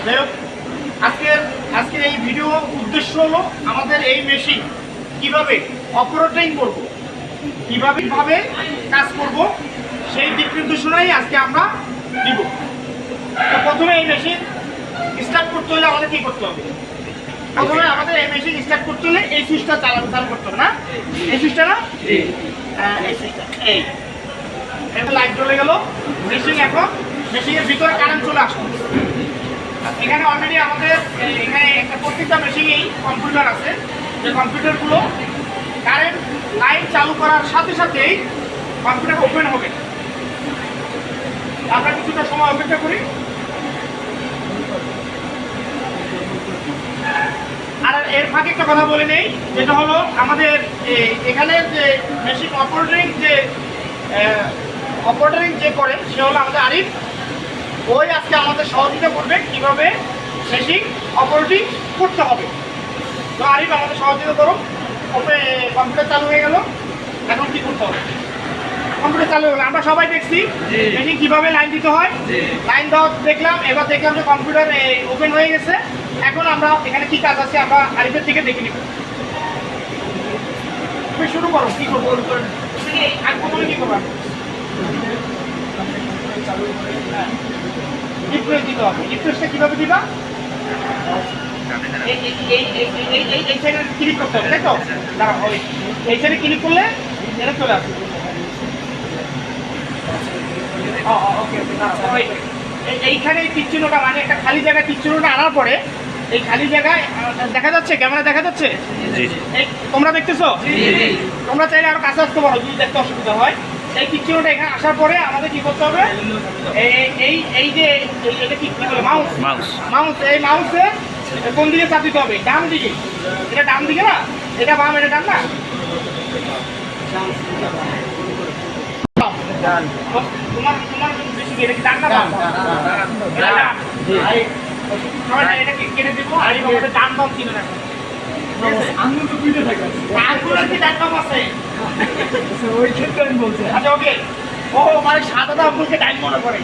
যাই হোক, আজকের এই ভিডিও উদ্দেশ্য হলো আমাদের এই মেশিন কিভাবে অপারেটিং করব, কিভাবে কাজ করব, সেই দিক নির্দেশনাই আজকে আমরা দিব। তো প্রথমে এই মেশিন স্টার্ট করতে হলে আমাদের কি করতে হবে? প্রথমে আমাদের এই মেশিন স্টার্ট করতে হলে এই সুইচটা চালু করতে হবে না? এই সুইচটা না, এই সুইচটা, এই লাইট জ্বলে গেল। মেশিনের ভিতরে কারেন্ট চলে আসলো। এখানে অলরেডি আমাদের এখানে একটা প্রত্যেকটা মেশিনেই কম্পিউটার আছে, যে কম্পিউটারগুলো কারেন্ট লাইট চালু করার সাথে সাথেই কম্পিউটার ওপেন হবে। আমরা কিছুটা সময় অপেক্ষা করি। আর এর ফাঁকে একটা কথা বলে নেই, যেটা হলো আমাদের এখানের যে মেশিন অপারেটরিং যে করে সে হলো আমাদের আরিফ। ওই আজকে আমাদের সহযোগিতা করবে কীভাবে মেশিন অপারেটিং করতে হবে। তো আরিফ আমাদের সহযোগিতা করো। কম্পিউটার চালু হয়ে গেল, এখন কি করতে হবে? কম্পিউটার চালু হয়ে গেল, আমরা সবাই দেখছি মেশিন কীভাবে লাইন দিতে হয়। লাইন দেওয়া দেখলাম, এবার দেখলাম যে কম্পিউটার ওপেন হয়ে গেছে। এখন আমরা এখানে কি কাজ আছে আমরা আরিফের থেকে দেখে নিব। তুমি শুরু করো, কি করবো? আর প্রথমে কি করবো? রিফ্রেশ দিতে হবে। রিফ্রেশটা কীভাবে দিবা? এই সাইডে ক্লিক করতে হবে, তাই তো? দাঁড়াও, এই সাইডে ক্লিক করলে এটা চলে আসবে। এইখানে তীর চিহ্নটা, মানে একটা খালি জায়গায় তীর চিহ্নটা আনার পরে এই খালি জায়গায় দেখা যাচ্ছে, ক্যামেরা দেখা যাচ্ছে, তোমরা দেখতেছো? তোমরা চাইলে আরো কাছে আসতে পারো যদি দেখতে অসুবিধা হয়। এই তীর চিহ্নটা এখানে আসার পরে আমাদের কি করতে হবে? এই যে এটা কি বলে, মাউস, এই মাউসে কোন দিকে চাপ দিতে হবে? ডান দিকে। এটা ডান দিকে না, এটা বাম, এটা ডান না? তোমার বেশি এটা কি ডান না বাম? এটা কেটে দিব। আর আমাদের ডান বাম চিনে রাখবো। আঙুল তো দুইটা থাকে, আঙুলের কি ডান বাম আছে? ওই ক্ষেত্রে আমি বলছি। আচ্ছা, ওকে। ও মানে সাদাটা আঙুলকে ডান মনে করে।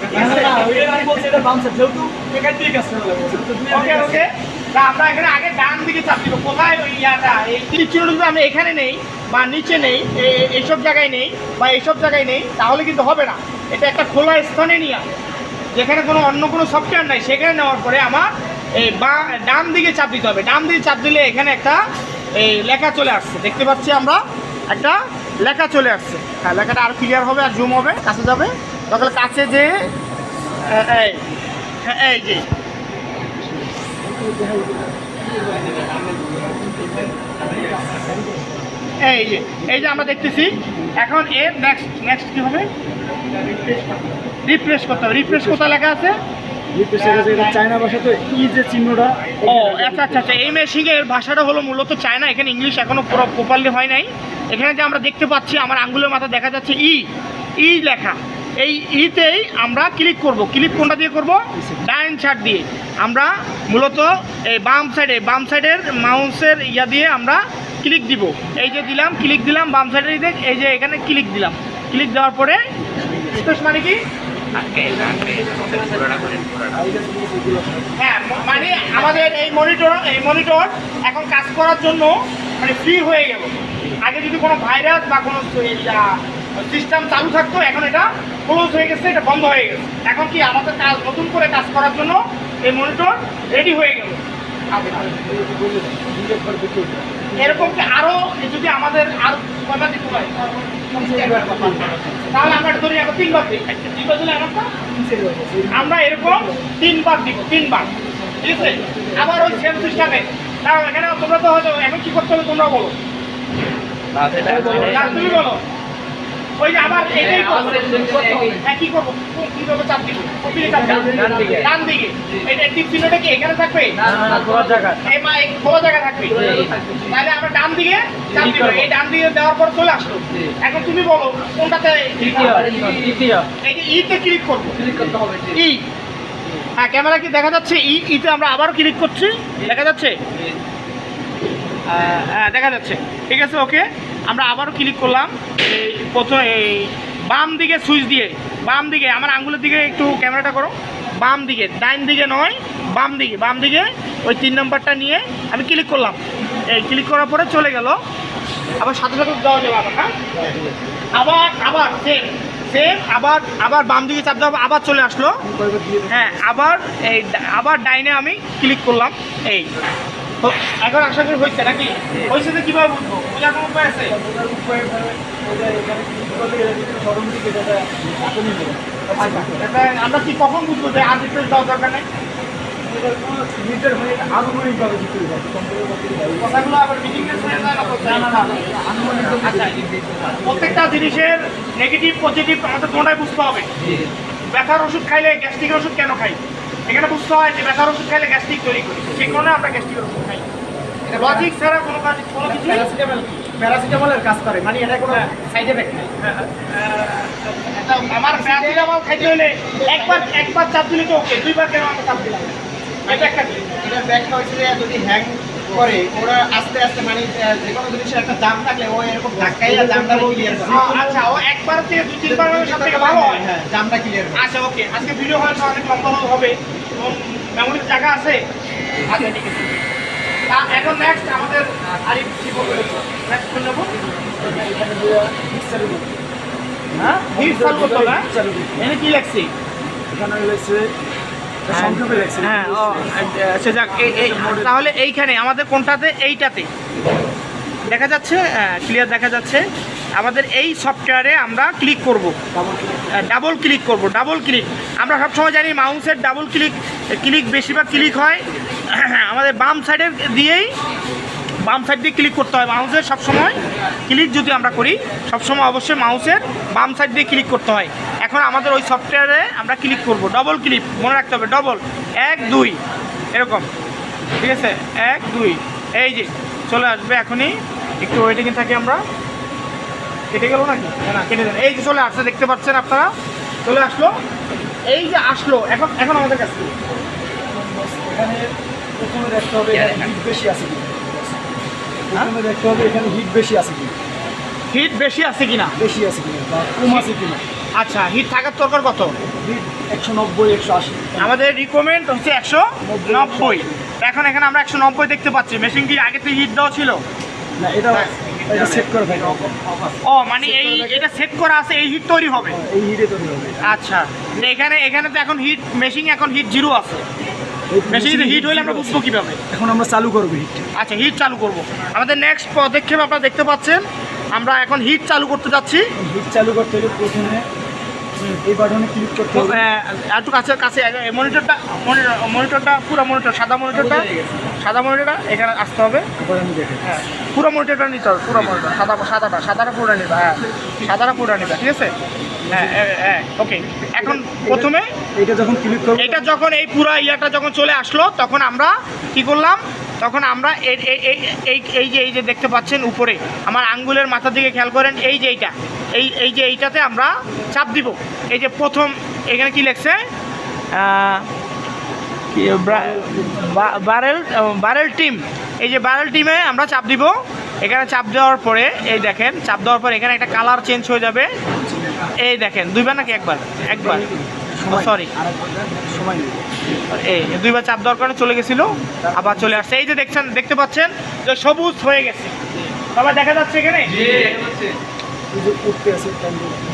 আমি বলছি এটা বাম সাইড, যেহেতু এখান থেকে কাজ করা লাগবে। ওকে ওকে, আমরা এখানে আগে ডান দিকে চাপ দিব। কোথায় ওই ইয়াটা? এই তীর চিহ্নটা আমি এখানে নেই বা নিচে নেই, এইসব জায়গায় নেই বা এইসব জায়গায় নেই, তাহলে কিন্তু হবে না। এটা একটা খোলা স্থানে নিয়ে, যেখানে অন্য কোনো সফটওয়্যার নাই, সেখানে নেওয়ার পরে আমার এই ডান দিকে চাপ দিতে হবে। ডান দিকে চাপ দিলে এখানে একটা এই লেখা চলে আসছে, দেখতে পাচ্ছি আমরা একটা লেখা চলে আসছে। হ্যাঁ, লেখাটা আরও ক্লিয়ার হবে আর জুম হবে, কাছে যাবে। তখন কাছে যে এই যে এই যে আমরা দেখতেছি। এখন এর নেক্সট কি হবে? রিফ্রেশ করতে হবে। রিফ্রেশ কোথায় লেখা আছে? চায়না ভাষা, তো ই যে চিহ্নটা। ও আচ্ছা, এই মেশিনের ভাষাটা হলো মূলত চায়না। এখানে ইংলিশ এখনো পুরো প্রপারলি হয় নাই। এখানে যে আমরা দেখতে পাচ্ছি আমার আঙ্গুলের মাথা দেখা যাচ্ছে ই লেখা। এই ইতেই আমরা ক্লিক করব। ক্লিক কোনটা দিয়ে করব? ডান সাইড দিয়ে। আমরা মূলত এই বাম সাইডের মাউসের ইয়া দিয়ে আমরা ক্লিক দিব। এই যে দিলাম, ক্লিক দিলাম বাম সাইডের, এই যে এখানে ক্লিক দিলাম। ক্লিক দেওয়ার পরে স্পেস মানে কি? হ্যাঁ, মানে আমাদের এই মনিটর এখন কাজ করার জন্য মানে ফ্রি হয়ে গেল। আগে যদি কোনো ভাইরাস বা কোনো সিস্টেম চালু থাকতো, এখন এটা ক্লোজ হয়ে গেছে, এটা বন্ধ হয়ে গেছে। এখন কি আমাদের কাজ নতুন করে কাজ করার জন্য এই মনিটর রেডি হয়ে গেল। এরকম কি আরো যদি আমাদের আরো কয়বার দিতে হয়, তাহলে আমরা ধরি এখন 3বার দিই। 3বার দিলে আমরা এরকম 3বার দিব, 3বার। ঠিক আছে? আবার ওই সেম সিস্টেমে তাও এখানে তোমরা তো হয়তো এখন কি করতে হবে তোমরা বলো, তুমি বলো। ওই যে আবার এটাই করবো। হ্যাঁ, কি করবো? কিভাবে চাপ দিব? ডান দিকে। এটা টিপ চিহ্নটা কি এখানে থাকবে? খোলা জায়গা থাকবে। তাহলে আমরা ডান দিকে চাপ দিব। এই ডান দিকে দেওয়ার পর চলে আসলো। এখন তুমি বলো কোনটাতে? এই যে ইতে ক্লিক করবো। ই, হ্যাঁ, ক্যামেরা কি দেখা যাচ্ছে? ইতে আমরা আবারও ক্লিক করছি, দেখা যাচ্ছে? হ্যাঁ, দেখা যাচ্ছে। ঠিক আছে, ওকে। আমরা আবারও ক্লিক করলাম। এই প্রথম এই বাম দিকে সুইচ দিয়ে, বাম দিকে আমার আঙ্গুলের দিকে একটু ক্যামেরাটা করো। বাম দিকে, ডাইন দিকে নয়, বাম দিকে ওই 3 নম্বরটা নিয়ে আমি ক্লিক করলাম। এই ক্লিক করার পরে চলে গেল, আবার সাথে সাথে দেওয়া যাবে আবার, হ্যাঁ আবার সেম আবার বাম দিকে চাপ দেওয়া, আবার চলে আসলো। হ্যাঁ আবার ডাইনে আমি ক্লিক করলাম। এই তো এখন আশা করি হয়েছে নাকি? হয়েছে তো কীভাবে বুঝবো? বোঝার কোনো উপায় আছে? আমরা কি কখন বুঝবো যে আর ডিটেলস দেওয়ার দরকার নেই? কথাগুলো আবার প্রত্যেকটা জিনিসের নেগেটিভ পজিটিভ আমাদের কোনটাই বুঝতে হবে। ব্যথার ওষুধ খাইলে গ্যাস্ট্রিকের ওষুধ কেন খাই? এখানে বুঝতে হয় যে ব্যথার ওষুধ খাইলে গ্যাস্ট্রিক তৈরি করি, সেই কারণে আমরা গ্যাস্ট্রিকের ওষুধ খাই। লজিক ছাড়া কোনো কিছু প্যারাসিটামলের কাজ করে, মানে এটা কোনো সাইড এফেক্ট নেই। আমার প্যারাসিটামল খাইতে হলে একবার চাপ দিলে তো ওকে, 2বার কেন আমরা চাপ দিলাম? এটা ব্যাখ্যা হয়েছে যে যদি হ্যাং করে ওরা আস্তে আস্তে, মানে যে কোনো জিনিসের একটা দাম থাকলে ও এরকম ধাক্কাইয়া দামটা ক্লিয়ার করে। আচ্ছা, ও একবার থেকে 2-3 বার সব থেকে ভালো হয়। হ্যাঁ, দামটা ক্লিয়ার। আচ্ছা ওকে, আজকে ভিডিও হয়তো অনেক লম্বা হবে, মেমোরির জায়গা আছে। আচ্ছা ঠিক আছে, এখন নেক্সট আমাদের আরিফ কি বলবে? নেক্সট কোন নেব? হ্যাঁ, হিট চালু করতে হবে। এখানে কি লাগছে? এখানে লাগছে সংক্ষেপে লাগছে। হ্যাঁ, ও আচ্ছা যাক, তাহলে এইখানে আমাদের কোনটাতে? এইটাতে দেখা যাচ্ছে, ক্লিয়ার দেখা যাচ্ছে। আমাদের এই সফটওয়্যারে আমরা ক্লিক করব, ডাবল ক্লিক। আমরা সবসময় জানি মাউসের ডাবল ক্লিক বেশিরভাগ ক্লিক হয় আমাদের বাম সাইড দিয়ে ক্লিক করতে হয়। মাউসের সবসময় ক্লিক যদি আমরা করি, সবসময় অবশ্যই মাউসের বাম সাইড দিয়ে ক্লিক করতে হয়। এখন আমাদের ওই সফটওয়্যারে আমরা ক্লিক করব, ডবল ক্লিক মনে রাখতে হবে, ডবল 1-2 এরকম, ঠিক আছে? 1-2 এই যে চলে আসবে এখনই, একটু ওয়েটিংয়ে থাকি আমরা। কেটে গেল নাকি? না, কেটে দেন। এই যে চলে আসছে, দেখতে পাচ্ছেন আপনারা, চলে আসলো। এই যে আসলো, এখন আমাদের কাছে এখানে প্রথমে দেখতে হবে হিট বেশি আছে কিনা। প্রথমে দেখতে হবে এখানে হিট বেশি আছে কিনা, বেশি আছে কিনা বা কম আছে কিনা। আচ্ছা, হিট থাকার দরকার কত? হিট 190-180। আমাদের রিকমেন্ড হচ্ছে 190। এখন এখানে আমরা 190 দেখতে পাচ্ছি। মেশিন কি আগে থেকে হিট দেওয়া ছিল? না, এটা সেট করা থাকে। ও মানে এটা সেট করা আছে, এই হিট তৈরি হবে, এই হিটে তৈরি হবে। আচ্ছা, তো এখানে তো এখন হিট, মেশিন এখন হিট 0 আছে। মেশিনে হিট হলে আমরা বুঝবো কীভাবে? এখন আমরা চালু করবো হিট। আচ্ছা, হিট চালু করব। আমাদের নেক্সট পদক্ষেপ আপনারা দেখতে পাচ্ছেন, আমরা এখন হিট চালু করতে যাচ্ছি। হিট চালু করতে হলে প্রথমে এই বাটনে ক্লিক করতে হবে। একটু কাছে মনিটরটা পুরো মনিটর, সাদা মনিটরটা এখানে আসতে হবে। হ্যাঁ, পুরো মনিটরটা নিতে হবে, পুরো মনিটর, সাদাটা পুরো নিতে। হ্যাঁ, সাদাটা পুরো নিতে, ঠিক আছে? হ্যাঁ ওকে। এখন প্রথমে এটা যখন ক্লিক করব, এটা যখন এই পুরো ইয়াটা যখন চলে আসলো, তখন আমরা কি করলাম? তখন আমরা এই যে দেখতে পাচ্ছেন উপরে, আমার আঙ্গুলের মাথার দিকে খেয়াল করেন, এই যে এইটাতে আমরা চাপ দিব। এই যে প্রথম এখানে কি লেখছে? Barrel team. এই যে বারেল টিমে আমরা চাপ দিব। এখানে চাপ দেওয়ার পরে এই দেখেন, চাপ দেওয়ার পরে এখানে একটা কালার চেঞ্জ হয়ে যাবে। এই দেখেন, 2বার নাকি একবার? সরি, এই 2বার চাপ দেওয়ার কারণে চলে গেছিল, আবার চলে আসছে। এই যে দেখতে পাচ্ছেন যে সবুজ হয়ে গেছে। আবার দেখা যাচ্ছে এখানে,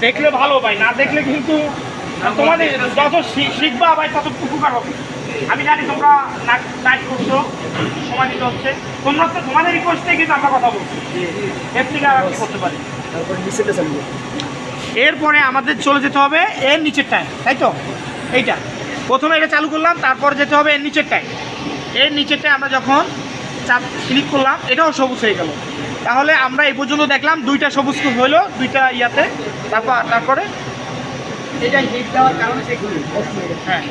দেখলে ভালো ভাই, না দেখলে কিন্তু তোমাদের যত শিখবা ভাই তত উপকার হবে। আমি জানি তোমরা নাইট করছো, সময় দিতে হচ্ছে, তোমাদের রিকোয়েস্টে কিন্তু আমরা কথা বলছি, এর থেকে আর কি করতে পারি। এরপরে আমাদের চলে যেতে হবে এর নিচেরটায়, তাই তো? এইটা প্রথমে এটা চালু করলাম, তারপর যেতে হবে এর নিচেরটায়। এর নিচেরটায় আমরা যখন চাপ ক্লিক করলাম, এটাও সবুজ হয়ে গেল। তাহলে আমরা এই পর্যন্ত দেখলাম 2টা সবুজ হইলো, 2টা ইয়াতে। তারপরে এটা হিট দেওয়ার কারণে সেগুলো, হ্যাঁ,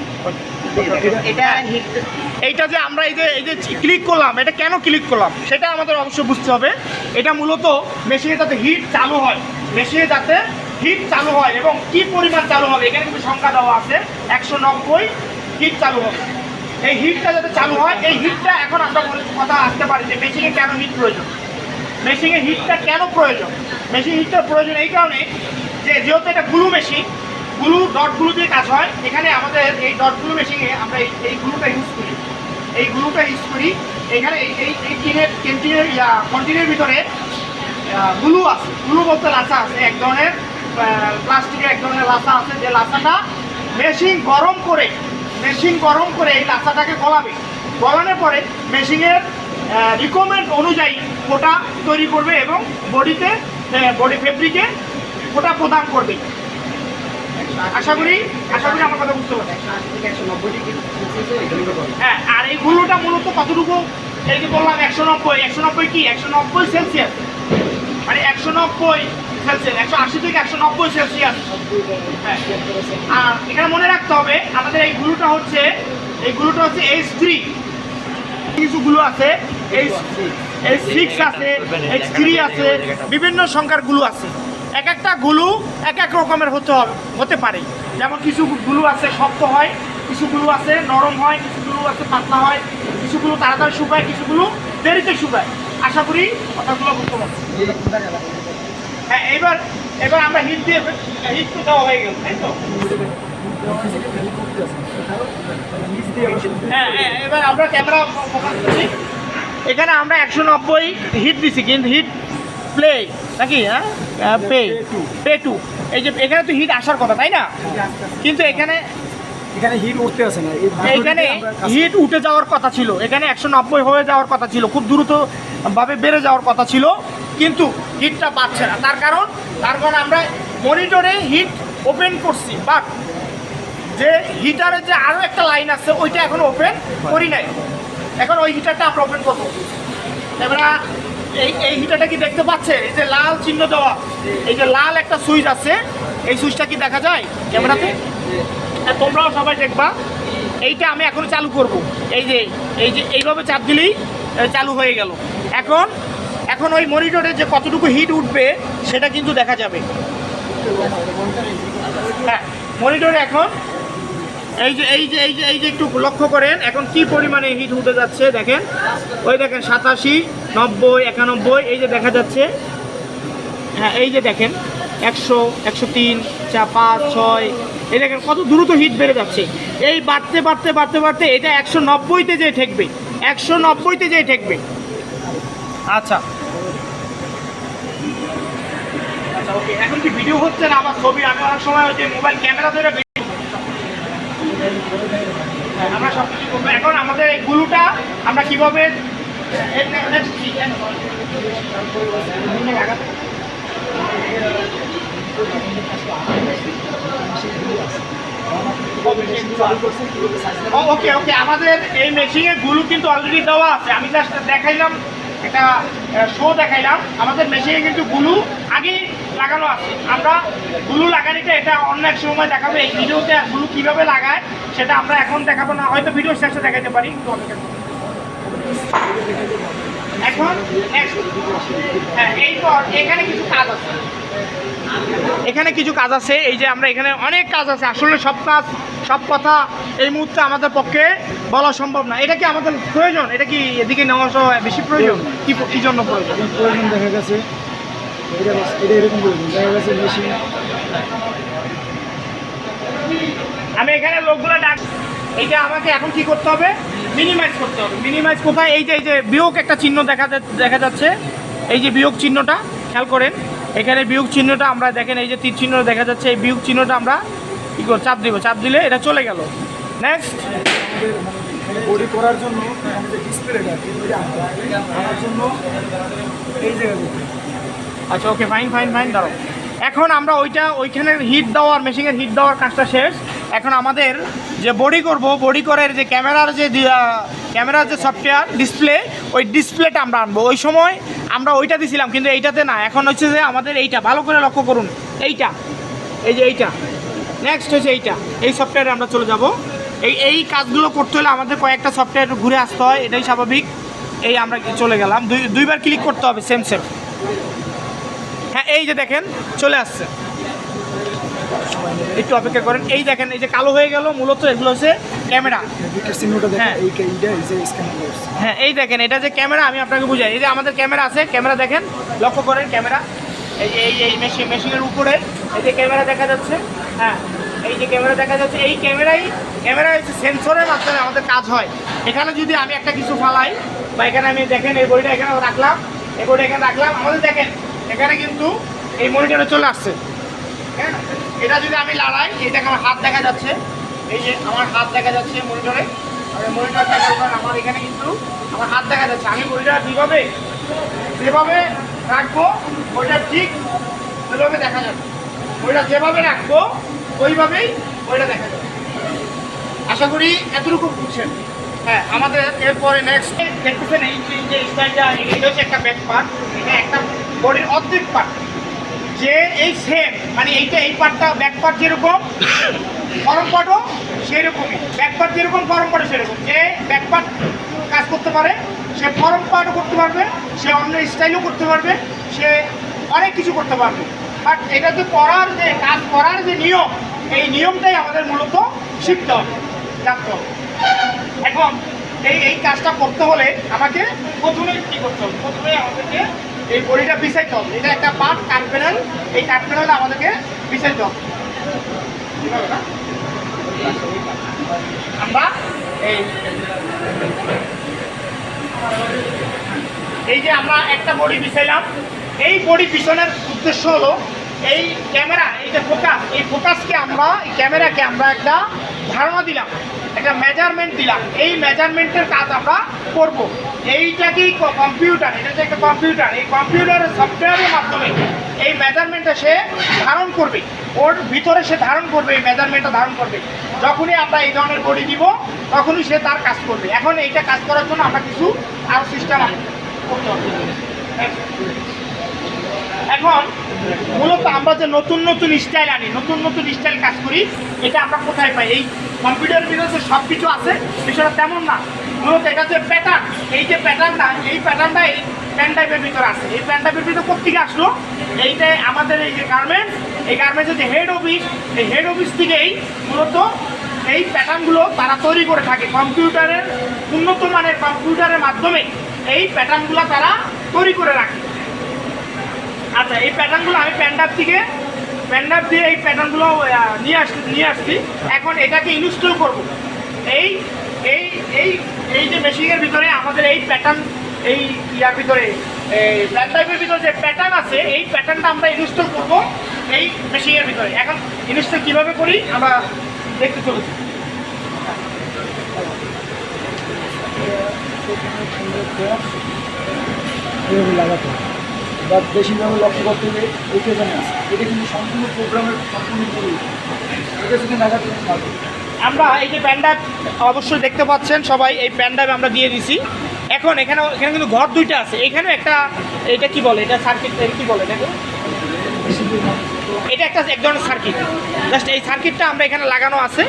এইটা যে আমরা এই যে ক্লিক করলাম, এটা কেন ক্লিক করলাম সেটা আমাদের অবশ্যই বুঝতে হবে। এটা মূলত মেশিনে যাতে হিট চালু হয়, এবং কি পরিমাণ চালু হবে এখানে কিন্তু সংখ্যা দেওয়া আছে, 190 হিট চালু হবে। এই হিটটা যাতে চালু হয়, এই হিটটা এখন আমরা কথা আসতে পারি যে মেশিনে কেন হিট প্রয়োজন। মেশিনে হিটটা কেন প্রয়োজন? মেশিন হিটটা প্রয়োজন এই কারণে যে যেহেতু এটা গ্লু ডটগুলো দিয়ে কাজ হয়, এখানে আমাদের এই ডটগুলো মেশিনে আমরা এই গ্লুটা ইউজ করি। এই গ্লুটা ইউজ করি। এখানে এই ক্যান্টিনের কন্টিনের ভিতরে গ্লু আছে, গ্লু বলতে লাচা আছে, এক ধরনের প্লাস্টিকের এক ধরনের লাচা আছে, যে লাচাটা মেশিন গরম করে এই লাচাটাকে গলাবে। গলানোর পরে মেশিনের রিকোয়ারমেন্ট অনুযায়ী ওটা তৈরি করবে এবং বডি ফেব্রিকে ওটা প্রদান করবে। আশা করি আমার কথা বুঝতে পারছেন। হ্যাঁ, আর এই গুলোটা মূলত কতটুকু, এই যে বললাম 190 কি 190 সেলসিয়াস, মানে 190 সেলসিয়াস, 180 থেকে 190 সেলসিয়াস। হ্যাঁ, আর এখানে মনে রাখতে হবে আমাদের এই গুলোটা হচ্ছে H3, কিছু গুলো আছে H6 আছে, H3 আছে, বিভিন্ন সংখ্যার গুলো আছে। এক একটা গুলো এক এক রকমের হতে পারে। যেমন কিছু গুলো আছে শক্ত হয়, কিছু গুলো আছে নরম হয়, কিছু গুলো আছে পাতলা হয়, কিছু গুলো তাড়াতাড়ি শুকায়, কিছু গুলো দেরিতে শুকায়। আশা করি কথাগুলো বুঝতে পারছি। হ্যাঁ, এবার আমরা হিট তো দেওয়া হয়ে গেল, তাই তো? হ্যাঁ, এবার আমরা ক্যামেরা ফোকাস করছি। এখানে আমরা 190 হিট দিছি, কিন্তু হিট প্লে নাকি, হ্যাঁ পে টু, এই যে এখানে তো হিট আসার কথা, তাই না? কিন্তু এখানে হিট উঠতে আসে না, এখানে হিট উঠে যাওয়ার কথা ছিল, এখানে 190 হয়ে যাওয়ার কথা ছিল, খুব দ্রুতভাবে বেড়ে যাওয়ার কথা ছিল, কিন্তু হিটটা পাচ্ছে না। তার কারণ আমরা মনিটরে হিট ওপেন করছি, বাট যে হিটারের যে আরও একটা লাইন আছে ওইটা এখন ওপেন করি নাই। এখন ওই হিটারটা আমরা ওপেন করবো। এবার এই হিটারটা কি দেখতে পাচ্ছে? এই যে লাল চিহ্ন দেওয়া, এই যে লাল একটা সুইচ আছে, এই সুইচটা কি দেখা যায় ক্যামেরাতে? তোমরাও সবাই দেখবা। এইটা আমি এখন চালু করব। এই যে এইভাবে চাপ দিলেই চালু হয়ে গেল। এখন ওই মনিটরে যে কতটুকু হিট উঠবে সেটা কিন্তু দেখা যাবে। হ্যাঁ, মনিটরে এখন এই যে একটু লক্ষ্য করেন এখন কি পরিমাণে হিট উঠে যাচ্ছে দেখেন। ওই দেখেন 87, 90, 91, এই যে দেখা যাচ্ছে। হ্যাঁ, এই যে দেখেন 100, 103, 5, 6, এই দেখেন কত দ্রুত হিট বেড়ে যাচ্ছে। এই বাড়তে এটা 190-তে যেয়ে ঠেকবে, 190-তে যেয়ে ঠেকবে। আচ্ছা ওকে, এখন কি ভিডিও হচ্ছে না আমার ছবি? আমি অনেক সময় হচ্ছে মোবাইল ক্যামেরা ধরে আমরা সব কিছু করবো। এখন আমাদের এই গুলোটা আমরা কিভাবে ওকে আমাদের এই মেশিনের গুলো কিন্তু অলরেডি দেওয়া আছে। আমি জাস্ট দেখাইলাম, একটা শো দেখাইলাম। আমাদের মেশিনে কিন্তু গুলো আগে লাগানো আছে। আমরা গুলো লাগানিটা এটা অন্য এক সময় দেখাবো। এই ভিডিওতে গুলো কীভাবে লাগায় সেটা আমরা এখন দেখাবো না, হয়তো ভিডিও শেষে দেখাতে পারি। এখন হ্যাঁ, এইপর এখানে কিছু কাজ আছে, এই যে আমরা এখানে অনেক কাজ আছে। আসলে সব কথা এই মুহূর্তে আমাদের পক্ষে বলা সম্ভব না। এটা কি আমাদের প্রয়োজন? এটা কি এদিকে নেওয়া বেশি প্রয়োজন? কি জন্য প্রয়োজন? দেখা গেছে এটা এরকম প্রয়োজন দেখা গেছে মেশিন। আমি এখানে লোকগুলো এইটা আমাকে এখন কি করতে হবে? মিনিমাইজ করতে হবে। মিনিমাইজ কোথায়? এই যে বিয়োগ একটা চিহ্ন দেখা যাচ্ছে, এই যে বিয়োগ চিহ্নটা খেয়াল করেন। এখানে বিয়োগ চিহ্নটা আমরা দেখেন, এই যে তীর চিহ্ন দেখা যাচ্ছে, এই বিয়োগ চিহ্নটা আমরা কী করব? চাপ দিব, চাপ দিলে এটা চলে গেল। নেক্সট বডি করার জন্য আমাদের ডিসপ্লেটা আনার জন্য এই জায়গায়। আচ্ছা ওকে, ফাইন দাঁড়াও। এখন আমরা ওইখানে হিট দেওয়ার, মেশিনের হিট দেওয়ার কাজটা শেষ। এখন আমাদের যে বডি করব, বডি করার যে ক্যামেরার যে সফটওয়্যার ডিসপ্লে, ওই ডিসপ্লেটা আমরা আনবো। ওই সময় আমরা ওইটা দিছিলাম, কিন্তু এইটাতে না। এখন হচ্ছে যে আমাদের এইটা, ভালো করে লক্ষ্য করুন, এইটা, এই যে এইটা। নেক্সট হচ্ছে এইটা, এই সফটওয়্যারে আমরা চলে যাব। এই কাজগুলো করতে হলে আমাদের কয়েকটা সফটওয়্যার ঘুরে আসতে হয়, এটাই স্বাভাবিক। এই আমরা চলে গেলাম, দুইবার ক্লিক করতে হবে সেম। হ্যাঁ, এই যে দেখেন চলে আসছে, একটু অপেক্ষা করেন। এই দেখেন, এই যে কালো হয়ে গেল, মূলত এগুলো হচ্ছে ক্যামেরা। হ্যাঁ, এই দেখেন এটা যে ক্যামেরা, আমি আপনাকে বুঝাই। এই যে আমাদের ক্যামেরা আছে, ক্যামেরা দেখেন, লক্ষ্য করেন ক্যামেরা, এই মেশিনের উপরে এই যে ক্যামেরা দেখা যাচ্ছে। হ্যাঁ, এই যে ক্যামেরা দেখা যাচ্ছে, এই ক্যামেরা হচ্ছে সেন্সরের মাধ্যমে আমাদের কাজ হয়। এখানে যদি আমি একটা কিছু ফালাই বা এখানে আমি দেখেন এই বডিটা এখানে রাখলাম, এই বডিটা এখানে রাখলাম, আমাদের দেখেন এখানে কিন্তু এই মনিটরে চলে আসছে। হ্যাঁ, এটা যদি আমি লড়াই, এই দেখেন আমার হাত দেখা যাচ্ছে, এই যে আমার হাত দেখা যাচ্ছে মনিটরে, আর মনিটর দেখার পর আমার এখানে কিন্তু আমার হাত দেখা যাচ্ছে। আমি বডিটা যেভাবে রাখবো ওইটা ঠিক ওইভাবে দেখা যাবে, ওইটা যেভাবে রাখবো ওইভাবেই ওইটা দেখা যাবে। আশা করি এতটুকু বুঝছেন। হ্যাঁ, আমাদের এরপরে নেক্সট দেখতেছেন এই যে স্টাইলটা, এটা হচ্ছে একটা ব্যাক পার্ট, এটা একটা বডির অর্ধেক পার্ট। যে এই সেম মানে এই পার্টটা ব্যাক পার্ট যেরকম ফরম পার্টও সেরকমই, ব্যাক পার্ট যেরকম ফরম পার্টও সেরকম। যে ব্যাক পার্ট কাজ করতে পারে সে ফরম পার্টও করতে পারবে, সে অন্য স্টাইলও করতে পারবে, সে অনেক কিছু করতে পারবে। বাট এটা যে কাজ করার যে নিয়ম, এই নিয়মটাই আমাদের মূলত শিখতে হবে, জানতে হবে। এখন এই কাজটা করতে হলে আমাকে প্রথমে কী করতে হবে? প্রথমে আমাদেরকে এই বডিটা বিছাইতে হবে। এটা একটা পার্ট কাট প্যানেল, এই কাট প্যানেলটা আমাদেরকে বিছাইতে হবে। আমরা এই যে আমরা একটা বডি বিছাইলাম, এই বডি পিছনের উদ্দেশ্য হলো এই ক্যামেরা, এই যে ফোকাস, এই ফোকাসকে আমরা এই ক্যামেরাকে আমরা একটা ধারণা দিলাম, একটা মেজারমেন্ট দিলাম। এই মেজারমেন্টের কাজ আমরা করব। এইটা কি কম্পিউটার, এটা যে একটা কম্পিউটার, এই কম্পিউটারের সফটওয়্যারের মাধ্যমে এই মেজারমেন্টটা সে ধারণ করবে, ওর ভিতরে সে ধারণ করবে, এই মেজারমেন্টটা ধারণ করবে। যখনই আমরা এই ধরনের বডি দিব তখনই সে তার কাজ করবে। এখন এইটা কাজ করার জন্য আমরা কিছু আরও সিস্টেম করতে হবে। এখন মূলত আমরা যে নতুন স্টাইল আনি, নতুন স্টাইল কাজ করি, এটা আমরা কোথায় পাই? এই কম্পিউটারের ভিতরে সব কিছু আছে বিষয়টা তেমন না। মূলত এটা যে প্যাটার্ন, এই যে প্যাটার্নটা, এই প্যাটার্নটা এই প্যান টাইপের ভিতরে আছে। এই প্যান টাইপের ভিতরে কোথেকে আসলো? এইটাই আমাদের এই যে গার্মেন্টস, এই গার্মেন্টসের যে হেড অফিস, এই হেড অফিস থেকেই মূলত এই প্যাটার্নগুলো তারা তৈরি করে থাকে। কম্পিউটারের উন্নত মানের কম্পিউটারের মাধ্যমে এই প্যাটার্নগুলো তারা তৈরি করে রাখে। আচ্ছা, এই প্যাটার্নগুলো আমি প্যান্ডাপ দিয়ে এই প্যাটার্নগুলো নিয়ে আসছি। এখন এটাকে ইনস্টল করব। এই এই এই এই যে মেশিনের ভিতরে আমাদের এই প্যাটার্ন, এই ইয়ার ভিতরে এই প্যান্ডাপের ভিতরে যে প্যাটার্ন আছে, এই প্যাটার্নটা আমরা ইনস্টল করব এই মেশিনের ভিতরে। এখন ইনস্টল কীভাবে করি আমরা দেখতে চলেছি। লাগাতে বা বেশিরভাগ লক্ষ্য করতে গেলে এই পেছনে আছে, এটা কিন্তু সম্পূর্ণ প্রোগ্রামের সম্পূর্ণ পুরো এটা যদি লাগাতে পারবে। আমরা এই যে প্যান্ডাপ অবশ্যই দেখতে পাচ্ছেন সবাই, এই প্যান্ডাপ আমরা দিয়ে দিছি। এখন এখানে কিন্তু ঘর দুইটা আছে, এখানে একটা, এটা কি বলে, এটা সার্কিট, কি বলে এটাকে? এটা এক ধরনের সার্কিট। জাস্ট এই সার্কিটটা আমরা এখানে লাগানো আছে।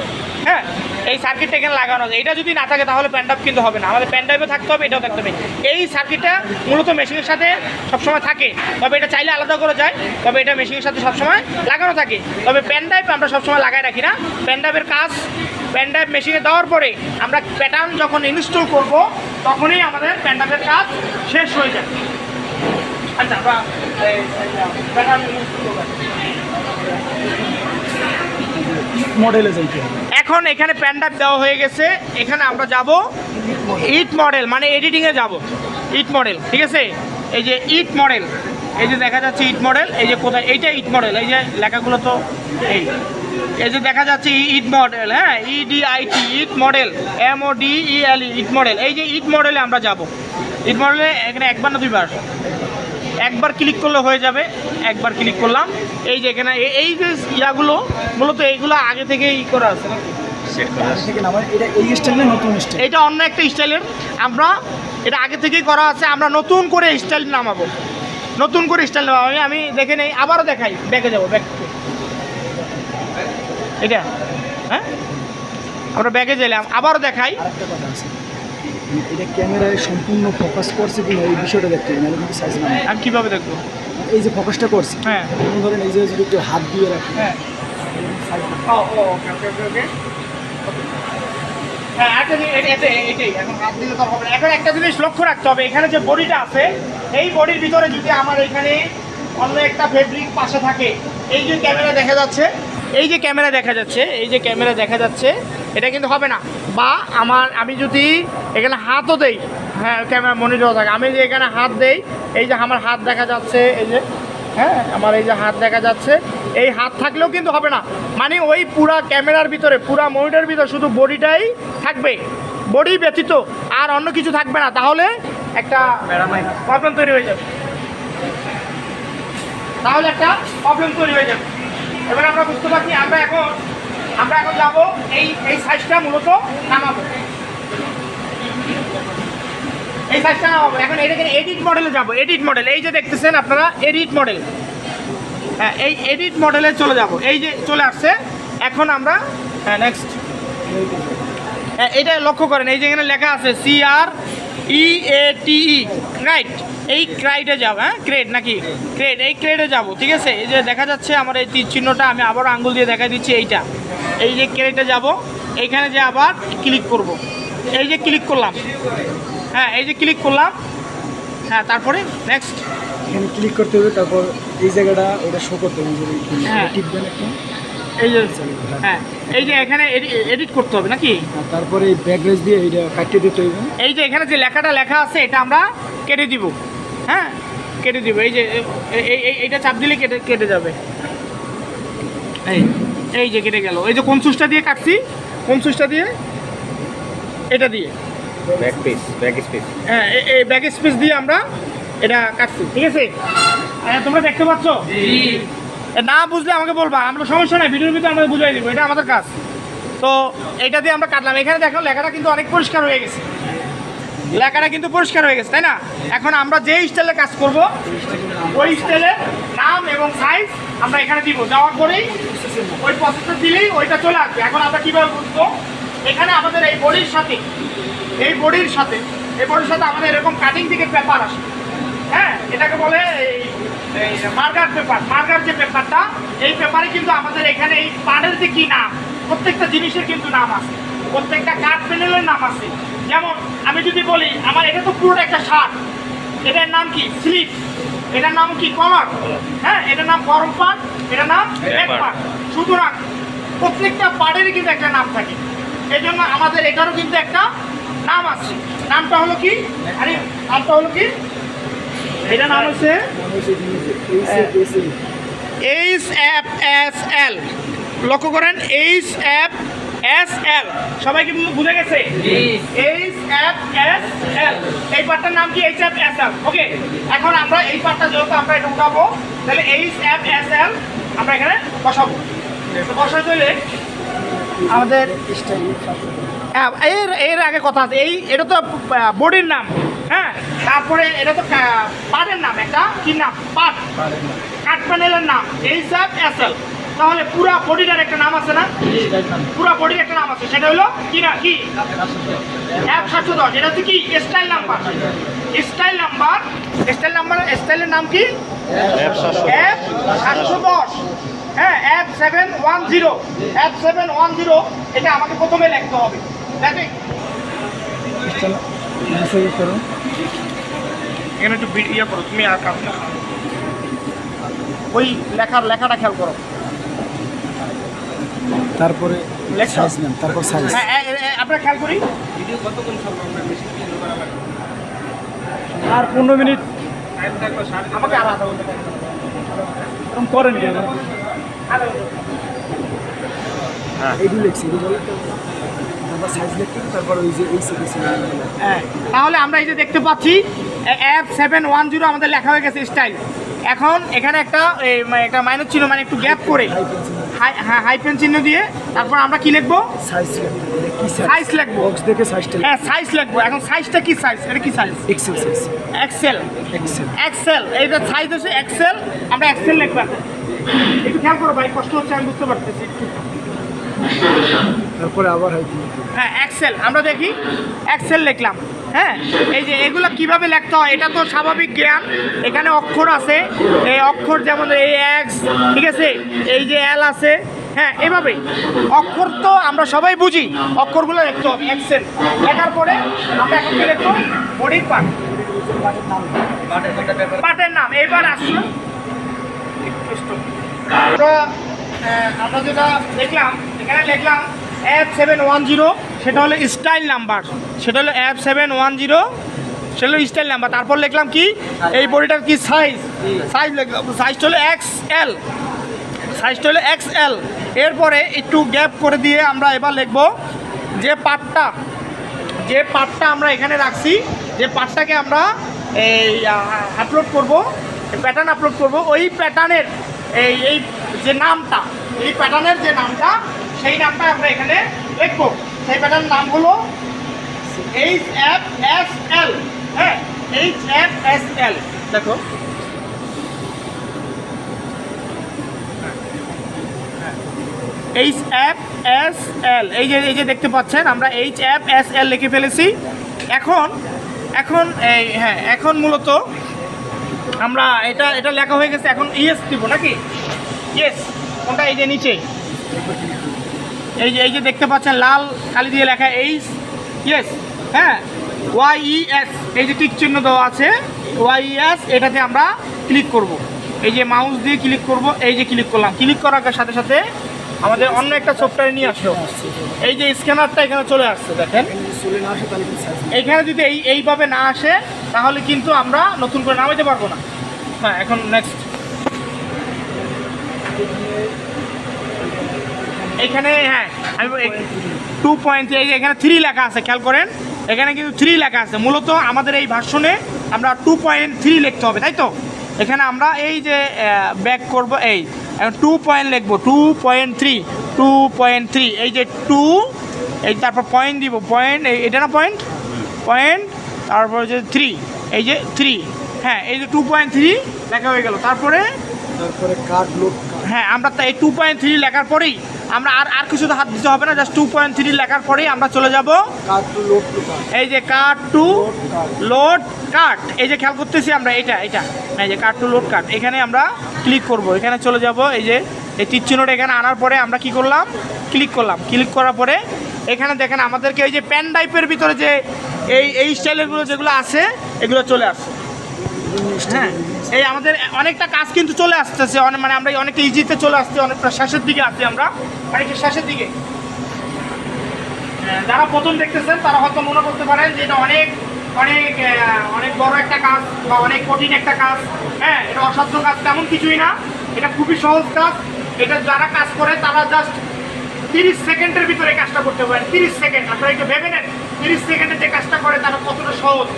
হ্যাঁ, এই সার্কিটটা এখানে লাগানো আছে। এটা যদি না থাকে তাহলে প্যান্ডাপ কিন্তু হবে না, আমাদের প্যান্ডাপে থাকতে হবে, এটাও থাকতে হবে। এই সার্কিটটা মূলত মেশিনের সাথে সবসময় থাকে, তবে এটা চাইলে আলাদা করে যায়, তবে এটা মেশিনের সাথে সবসময় লাগানো থাকে। তবে প্যান্ডাপ আমরা সবসময় লাগাই রাখি না। প্যান্ডাপের কাজ, প্যান্ডাপ মেশিনে দেওয়ার পরে আমরা প্যাটার্ন যখন ইনস্টল করব তখনই আমাদের প্যান্ডাপের কাজ শেষ হয়ে যায়। আচ্ছা, আমরা প্যাটার্ন ইনস্টল করব। মডেলে যাইতে হবে। এখন এখানে প্যান্ডাপ দেওয়া হয়ে গেছে, এখানে আমরা যাব ইট মডেল, মানে এডিটিংয়ে যাব। ইট মডেল, ঠিক আছে? এই যে ইট মডেল, এই যে দেখা যাচ্ছে ইট মডেল, এই যে কোথায়, এইটা ইট মডেল, এই যে লেখাগুলো তো এই যে দেখা যাচ্ছে ইট মডেল, হ্যাঁ, EDIT, ইট মডেল, MODELE, ইট মডেল। এই যে ইট মডেলে আমরা যাব। ইট মডেলে এখানে একবার না দুইবার, একবার ক্লিক করলে হয়ে যাবে। একবার ক্লিক করলাম, এই যে এখানে এই যে ইয়াগুলো মূলত এইগুলো আগে থেকেই করা আছে, এটা অন্য একটা স্টাইলের, আমরা এটা আগে থেকেই করা আছে। আমরা নতুন করে স্টাইল নামাবো, নতুন করে স্টাইল নামাবো। আমি দেখে নেই, আবারও দেখাই, ব্যাকে যাবো, ব্যাক, এটা হ্যাঁ, আমরা ব্যাকে গেলাম, আবারও দেখাই। এটা ক্যামেরায় সম্পূর্ণ ফোকাস করছে কিনা এই বিষয়টা দেখতে হবে, কিন্তু সাইজ না। আমি কীভাবে দেখবো? এই যে ফোকাসটা করছে, হ্যাঁ, ধরেন এই যে যদি একটু হাত দিয়ে রাখি, হ্যাঁ, হ্যাঁ, এটাই এখন হাত দিলে তো হবে না। এখন একটা জিনিস লক্ষ্য রাখতে হবে, এখানে যে বডিটা আছে, এই বডির ভিতরে যদি আমার এখানে অন্য একটা ফেব্রিক পাশে থাকে, এই যে ক্যামেরা দেখা যাচ্ছে, এই যে ক্যামেরা দেখা যাচ্ছে, এই যে ক্যামেরা দেখা যাচ্ছে, এটা কিন্তু হবে না। বা আমি যদি এখানে হাতও দেই, হ্যাঁ ক্যামেরা মনিটর থাকে, আমি যে এখানে হাত দেই, এই যে আমার হাত দেখা যাচ্ছে, এই যে হ্যাঁ আমার এই যে হাত দেখা যাচ্ছে, এই হাত থাকলেও কিন্তু হবে না। মানে ওই পুরা ক্যামেরার ভিতরে, পুরা মনিটরের ভিতরে শুধু বডিটাই থাকবে, বডি ব্যতীত আর অন্য কিছু থাকবে না। তাহলে একটা প্রবলেম তৈরি হয়ে যাবে, তাহলে একটা প্রবলেম তৈরি হয়ে যাবে। এবার আমরা বুঝতে পারছি আমরা এখন যাব এই সাইজটা মূলত নামাবো, এই সাইজটা নামাবো। এখন এটাকে এডিট মডেলে যাব, এডিট মডেল, এই যে দেখতেছেন আপনারা এডিট মডেল, হ্যাঁ এই এডিট মডেলে চলে যাব। এই যে চলে আসছে। এখন আমরা নেক্সট এটা লক্ষ্য করেন, এই যে এখানে লেখা আছে CREATE, রাইট? এই ক্রাইডে যাব, হ্যাঁ ক্রেড নাকি ক্রেড, এই ক্রেডে যাব, ঠিক আছে? এই যে দেখা যাচ্ছে আমার এই তীর চিহ্নটা, আমি আবার আঙ্গুল দিয়ে দেখা দিচ্ছি, এইটা এই যে ক্রেডে যাব, এইখানে যে আবার ক্লিক করব, এই যে ক্লিক করলাম, হ্যাঁ এই যে ক্লিক করলাম, হ্যাঁ তারপরে নেক্সট এখানে ক্লিক করতে হবে, তারপর এই জায়গাটা ওটা শো করতে হবে, হ্যাঁ টিপবেন একটু, এই যে হ্যাঁ এই যে এখানে এডিট করতে হবে নাকি, তারপরে এই ব্যাকগ্রেজ দিয়ে এইটা কাটিয়ে দিতে হবে। এই যে এখানে যে লেখাটা লেখা আছে এটা আমরা কেটে দিব, হ্যাঁ কেটে দিব। এই যে এইটা চাপ দিলে কেটে যাবে, এই যে কেটে গেল। এই যে কোন সুইচটা দিয়ে কাটছি, কোন সুইচটা দিয়ে, এটা দিয়ে হ্যাঁ এই ব্যাক স্পেস দিয়ে আমরা এটা কাটছি, ঠিক আছে? তোমরা দেখতে পাচ্ছ? না বুঝলে আমাকে বলবা, আমরা সমস্যা নাই, ভিডিওর ভিতরে আমরা বুঝাই দিব, এটা আমাদের কাজ। তো এইটা দিয়ে আমরা কাটলাম। এখানে দেখো লেখাটা কিন্তু অনেক পরিষ্কার হয়ে গেছে, লেখাটা কিন্তু পরিষ্কার হয়ে গেছে, তাই না? এখন আমরা যে স্টাইলে কাজ করব ওই স্টাইলের নাম এবং সাইজ আমরা এখানে দিব, দেওয়ার পরেই ওই প্রসেসর দিলেই ওইটা চলে আসবে। এখন আমরা কীভাবে বুঝবো? এখানে আমাদের এই বডির সাথে আমাদের এরকম কাটিং থেকে পেপার আসে, হ্যাঁ এটাকে বলে এই মার্কার পেপার। মার্কার যে পেপারটা, এই পেপারে কিন্তু আমাদের এখানে এই পার্টের যে কী নাম, প্রত্যেকটা জিনিসের কিন্তু নাম আছে, প্রত্যেকটা কাঠ প্যানেলের নাম আছে। যেমন আমি যদি বলি আমার এটা তো পুরোটা একটা শার্ট, এটার নাম কি স্লিপ, এটার নাম কি কলার, হ্যাঁ এটার নাম গরম পাট, এটার নাম ব্যাক পাট। সুতরাং প্রত্যেকটা পার্টেরই কিন্তু একটা নাম থাকে, এই জন্য আমাদের এটারও কিন্তু একটা নাম আছে। নামটা হলো কি? আরে নামটা হলো কি? এটা নাম হচ্ছে HFSL। লক্ষ্য করেন HFSL, সবাই কি বুঝে গেছে? HFSL, এই পার্টটার নাম কি? HFSL। ওকে, এখন আমরা এই পার্টটা যেহেতু আমরা এটা উঠাবো, তাহলে HFSL আমরা এখানে বসাবো। বসাতে হলে আমাদের এর আগে কথা আছে, এটা তো বডির নাম, হ্যাঁ তারপরে এটা তো পার্টের নাম, একটা কি নাম? পার্ট, কাঠ প্যানেলের নাম HFSL। তাহলে পুরা বডিটার একটা নাম আছে না? পুরা বডির একটা নাম আছে, সেটা হলো কি না কি? F710। এটা হচ্ছে কি? Style number. স্টাইলের নাম কি? F710, হ্যাঁ F710। এটা আমাকে প্রথমে লিখতে হবে, দেখে এখানে একটু ইয়ে করো তুমি, আর কাজ ওই লেখাটা খেয়াল করো। তারপরে সাইজ নেন, তারপর সাইজ। হ্যাঁ আমরা খেয়াল করি। আর 15 মিনিট আমাকে আর আধা ঘন্টা এরকম করেন কেন? এইগুলো লিখছি, তারপর সাইজ লিখতে, তারপর ওই যে এই সিরিজ। হ্যাঁ তাহলে আমরা এই যে দেখতে পাচ্ছি F710 আমাদের লেখা হয়ে গেছে স্টাইল। এখন এখানে একটা মাইনাস চিহ্ন, মানে একটু গ্যাপ করে হাইপেন চিহ্ন দিয়ে তারপর আমরা কি লিখবো? সাইজ লিখবো। বক্স দেখে সাইজটা, হ্যাঁ সাইজ লিখবো। এখন সাইজটা কি সাইজ? এটা কি সাইজ? XL size. এক্সেল, এইটা সাইজ হচ্ছে এক্সেল। আমরা এক্সেল লিখবো। একটু খেয়াল করো ভাই, কষ্ট হচ্ছে আমি বুঝতে পারতেছি। তারপরে আবার হ্যাঁ এক্সেল, আমরা দেখি এক্সেল লিখলাম। হ্যাঁ এই যে এগুলো কিভাবে লিখতে হয় এটা তো স্বাভাবিক জ্ঞান। এখানে অক্ষর আছে, এই অক্ষর যেমন এই এক্স, ঠিক আছে, এই যে এল আছে, হ্যাঁ এভাবে অক্ষর তো আমরা সবাই বুঝি, অক্ষরগুলো লিখতে হবে এক্সেল। লেখার পরে আমরা এখন কি লিখবো? বডির পার্ট, পার্টের নাম। এবার আসলো আমরা যেটা দেখলাম এখানে লিখলাম F710, সেটা হলো স্টাইল নাম্বার, সেটা হলো F710, সেটা হলো স্টাইল নাম্বার। তারপর লিখলাম কি এই বডিটার কি সাইজ লিখলাম, সাইজটা হলো XL, সাইজটা হলো XL। এরপরে একটু গ্যাপ করে দিয়ে আমরা এবার লিখব যে পার্টটা আমরা এখানে রাখছি, যে পার্টটাকে আমরা এই আপলোড করব, প্যাটার্ন আপলোড করব, ওই প্যাটার্নের এই যে নামটা, এই প্যাটার্নের যে নামটা, সেই নামটা আমরা এখানে লিখব। সেই প্যাটার্নের নাম হলো HFSL। হ্যাঁ, HFSL। দেখো HFSL, এই যে দেখতে পাচ্ছেন আমরা HFSL লিখে ফেলেছি। এখন এই হ্যাঁ, এখন মূলত আমরা এটা লেখা হয়ে গেছে, এখন ইয়েস দিব নাকি? ইয়েস, কোনটা? এই যে নিচে এই যে দেখতে পাচ্ছেন লাল কালি দিয়ে লেখা ইয়েস। হ্যাঁ, YES, এই যে টিক চিহ্ন দেওয়া আছে YES, এটাতে আমরা ক্লিক করব। এই যে মাউস দিয়ে ক্লিক করব, এই যে ক্লিক করলাম, ক্লিক করার সাথে সাথে আমাদের অন্য একটা সফটওয়্যার নিয়ে আসলো। এই যে স্ক্যানারটা এখানে চলে আসছে, দেখেন। এইখানে যদি এইভাবে না আসে তাহলে কিন্তু আমরা নতুন করে নামাইতে পারবো না। হ্যাঁ, এখন নেক্সট। এইখানে হ্যাঁ আমি 2.3, এই যে এখানে 3 লেখা আছে, খেয়াল করেন এখানে কিন্তু 3 লেখা আছে। মূলত আমাদের এই ভার্সনে আমরা 2.3 লিখতে হবে, তাই তো? এখানে আমরা এই যে ব্যাক করব, এই 2 পয়েন্ট লিখবো, 2.3, এই যে 2, এই তারপর পয়েন্ট দিব, পয়েন্ট এটা না, পয়েন্ট তারপর যে 3, এই যে 3, হ্যাঁ এই যে 2.3 লেখা হয়ে গেল। তারপরে কার্ড লোড, হ্যাঁ আমরা এই 2.3 লেখার পরেই আমরা আর কিছু তো হাত দিতে হবে না, জাস্ট 2.3 লেখার পরেই আমরা চলে যাব এই যে কার্ড টু লোড কার্ট, এই যে খেয়াল করতেছি আমরা এটা এই যে কার্ড টু লোড কার্ট, এখানে আমরা ক্লিক করব, এখানে চলে যাব। এই যে এই তীর চিহ্নটা এখানে আনার পরে আমরা কি করলাম, ক্লিক করলাম। ক্লিক করার পরে এখানে দেখেন আমাদেরকে এই যে পেন ড্রাইভের ভিতরে যে এই স্টাইলেরগুলো যেগুলো আছে এগুলো চলে আসছে। হ্যাঁ, এই আমাদের অনেকটা কাজ কিন্তু চলে আসতেছে, মানে আমরা অনেকটা ইজিতে চলে আসছি, অনেকটা শেষের দিকে আছি আমরা, অনেকটা শেষের দিকে। যারা প্রথম দেখতেছেন তারা হয়তো মনে করতে পারেন যে এটা অনেক অনেক অনেক বড় একটা কাজ বা অনেক কঠিন একটা কাজ। হ্যাঁ, এটা অসাধ্য কাজ, তেমন কিছুই না, এটা খুবই সহজ কাজ। এটা যারা কাজ করে তারা জাস্ট 30 সেকেন্ডের ভিতরে কাজটা করতে পারেন। 30 সেকেন্ড, আপনারা একটু ভেবে নেন 30 সেকেন্ডে যে কাজটা করে তারা কতটা সহজ।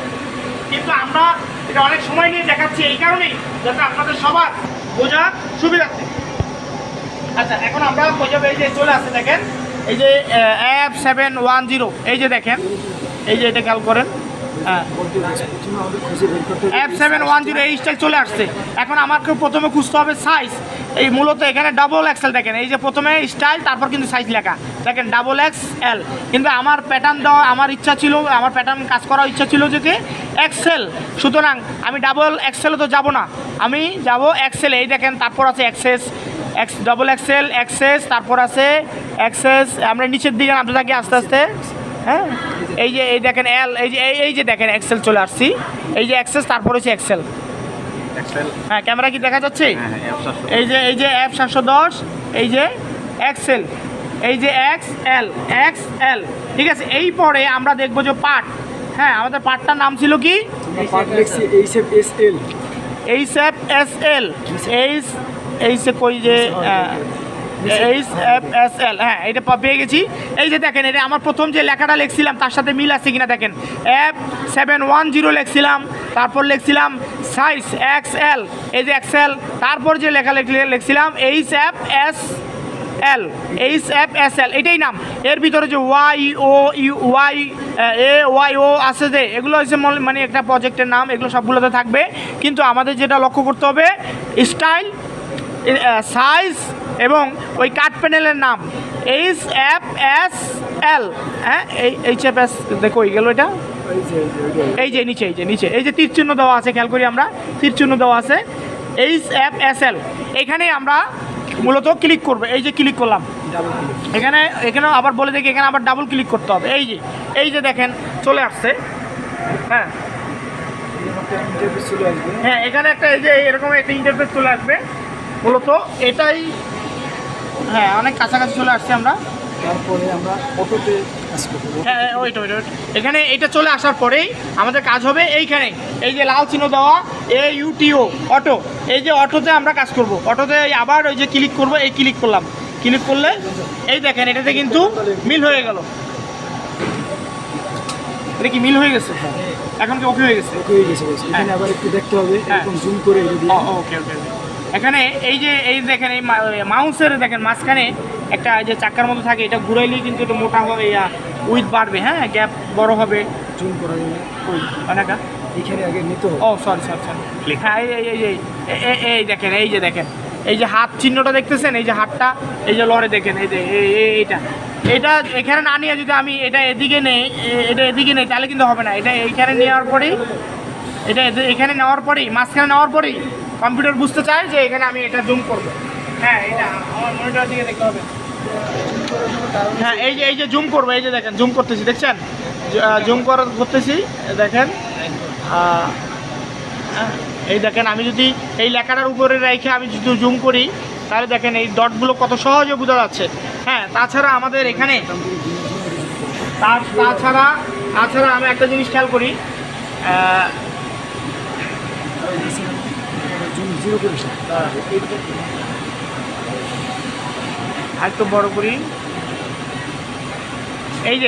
কিন্তু আমরা এটা অনেক সময় নিয়ে দেখাচ্ছি এই কারণেই যাতে আপনাদের সবার বোঝার সুবিধার্থে। আচ্ছা, এখন আমরা বোঝাবো, এই যে চলে আসছে দেখেন, এই যে F710, এই যে দেখেন, এই যে এটা খেয়াল করেন, হ্যাঁ F710 এই স্টাইল চলে আসছে। এখন আমাকে প্রথমে খুঁজতে হবে সাইজ। এই মূলত এখানে ডাবল এক্সেল দেখেন, এই যে প্রথমে স্টাইল তারপর কিন্তু সাইজ লেখা দেখেন XXL, কিন্তু আমার প্যাটার্ন দেওয়া, আমার ইচ্ছা ছিল, আমার প্যাটার্ন কাজ করার ইচ্ছা ছিল যে XL, সুতরাং আমি ডাবল এক্সেলে তো যাব না, আমি যাব XL। এই দেখেন তারপর আছে XXL, XS, তারপর আছে XS, আমরা নিচের দিকে নামতে থাকি আস্তে আস্তে। হ্যাঁ, এই যে এই দেখেন L, এই যে দেখেন XL চলে আসছি, এই যে XS, তারপর হচ্ছে XL। হ্যাঁ, ক্যামেরা কি দেখা যাচ্ছে? এই যে F710, এই যে XL, এই যে XL, ঠিক আছে। এই পরে আমরা দেখবো যে পার্ট। হ্যাঁ, আমাদের পার্টটার নাম ছিল কি? HFSL, কই যে HFSL, হ্যাঁ এটা পেয়ে গেছি। এই যে দেখেন, এটা আমার প্রথম যে লেখাটা লিখছিলাম তার সাথে মিল আছে কিনা দেখেন। F710 লিখছিলাম, তারপর লিখছিলাম সাইজ XL, এই যে XL, তারপর যে লেখা লিখছিলাম HFSL, এটাই নাম। এর ভিতরে যে YO আছে, যে এগুলো হচ্ছে মানে একটা প্রজেক্টের নাম, এগুলো সবগুলোতে থাকবে। কিন্তু আমাদের যেটা লক্ষ্য করতে হবে স্টাইল, সাইজ এবং ওই কাট প্যানেলের নাম HFSL। হ্যাঁ, HFS দেখো ওই গেল, এটা এই যে নিচে এই যে তীর চিহ্ন দেওয়া আছে, খেয়াল করি আমরা, তীর চিহ্ন দেওয়া আছে HFSL। এখানে আমরা মূলত ক্লিক করবো, এই যে ক্লিক করলাম, এখানে আবার বলে দেখি, এখানে আবার ডাবল ক্লিক করতে হবে। এই যে দেখেন চলে আসছে। হ্যাঁ, এখানে একটা এই যে এরকম একটা ইন্টারফেস চলে আসবে। মূলত এটাই হ্যাঁ অনেক কাছাকাছি চলে আসছি আমরা। তারপরে আমরা অটোতে কাজ করবো। হ্যাঁ ওইটা এখানে এটা চলে আসার পরেই আমাদের কাজ হবে এইখানে, এই যে লাল চিহ্ন দেওয়া AUTO অটো, এই যে অটোতে আমরা কাজ করব। অটোতে আবার ওই যে ক্লিক করব, এই ক্লিক করলাম, ক্লিক করলে এই দেখেন এটাতে কিন্তু মিল হয়ে গেল। এটা কি মিল হয়ে গেছে? এখন কি ওকে হয়ে গেছে? ওকে হয়ে গেছে। এখানে আবার একটু দেখতে হবে, এরকম জুম করে এটা দিয়ে। ওকে ওকে। এখানে এই যে এই দেখেন এই মাউসের দেখেন মাঝখানে একটা যে চাকার মতো থাকে, এটা ঘুরাইলেই কিন্তু একটু মোটা হবে, উইথ বাড়বে, হ্যাঁ গ্যাপ বড় হবে। জুম করা যাবে ওই অনেকা এখানে আগে নিতে হবে। ও সরি হ্যাঁ এই দেখেন, এই যে দেখেন এই যে হাত চিহ্নটা দেখতেছেন, এই যে হাতটা এই যে লড়ে দেখেন, এই যে এটা এখানে না নিয়ে যদি আমি এটা এদিকে নেই, এটা এদিকে নেই, তাহলে কিন্তু হবে না। এটা এইখানে নেওয়ার পরেই, এটা এখানে নেওয়ার পরেই, মাঝখানে নেওয়ার পরেই কম্পিউটার বুঝতে চায় যে এখানে আমি এটা জুম করবো। হ্যাঁ এটা আমার মনিটর দিকে দেখতে হবে। হ্যাঁ এই যে জুম করবো, এই যে দেখেন জুম করতেছি, দেখছেন জুম করতেছি দেখেন। এই দেখেন আমি যদি এই লেখাটার উপরে রেখে আমি যদি জুম করি, তাহলে দেখেন এই ডটগুলো কত সহজে বোঝা যাচ্ছে। হ্যাঁ তাছাড়া আমাদের এখানে তাছাড়া আমি একটা জিনিস খেয়াল করি, একটু বড় করি, এই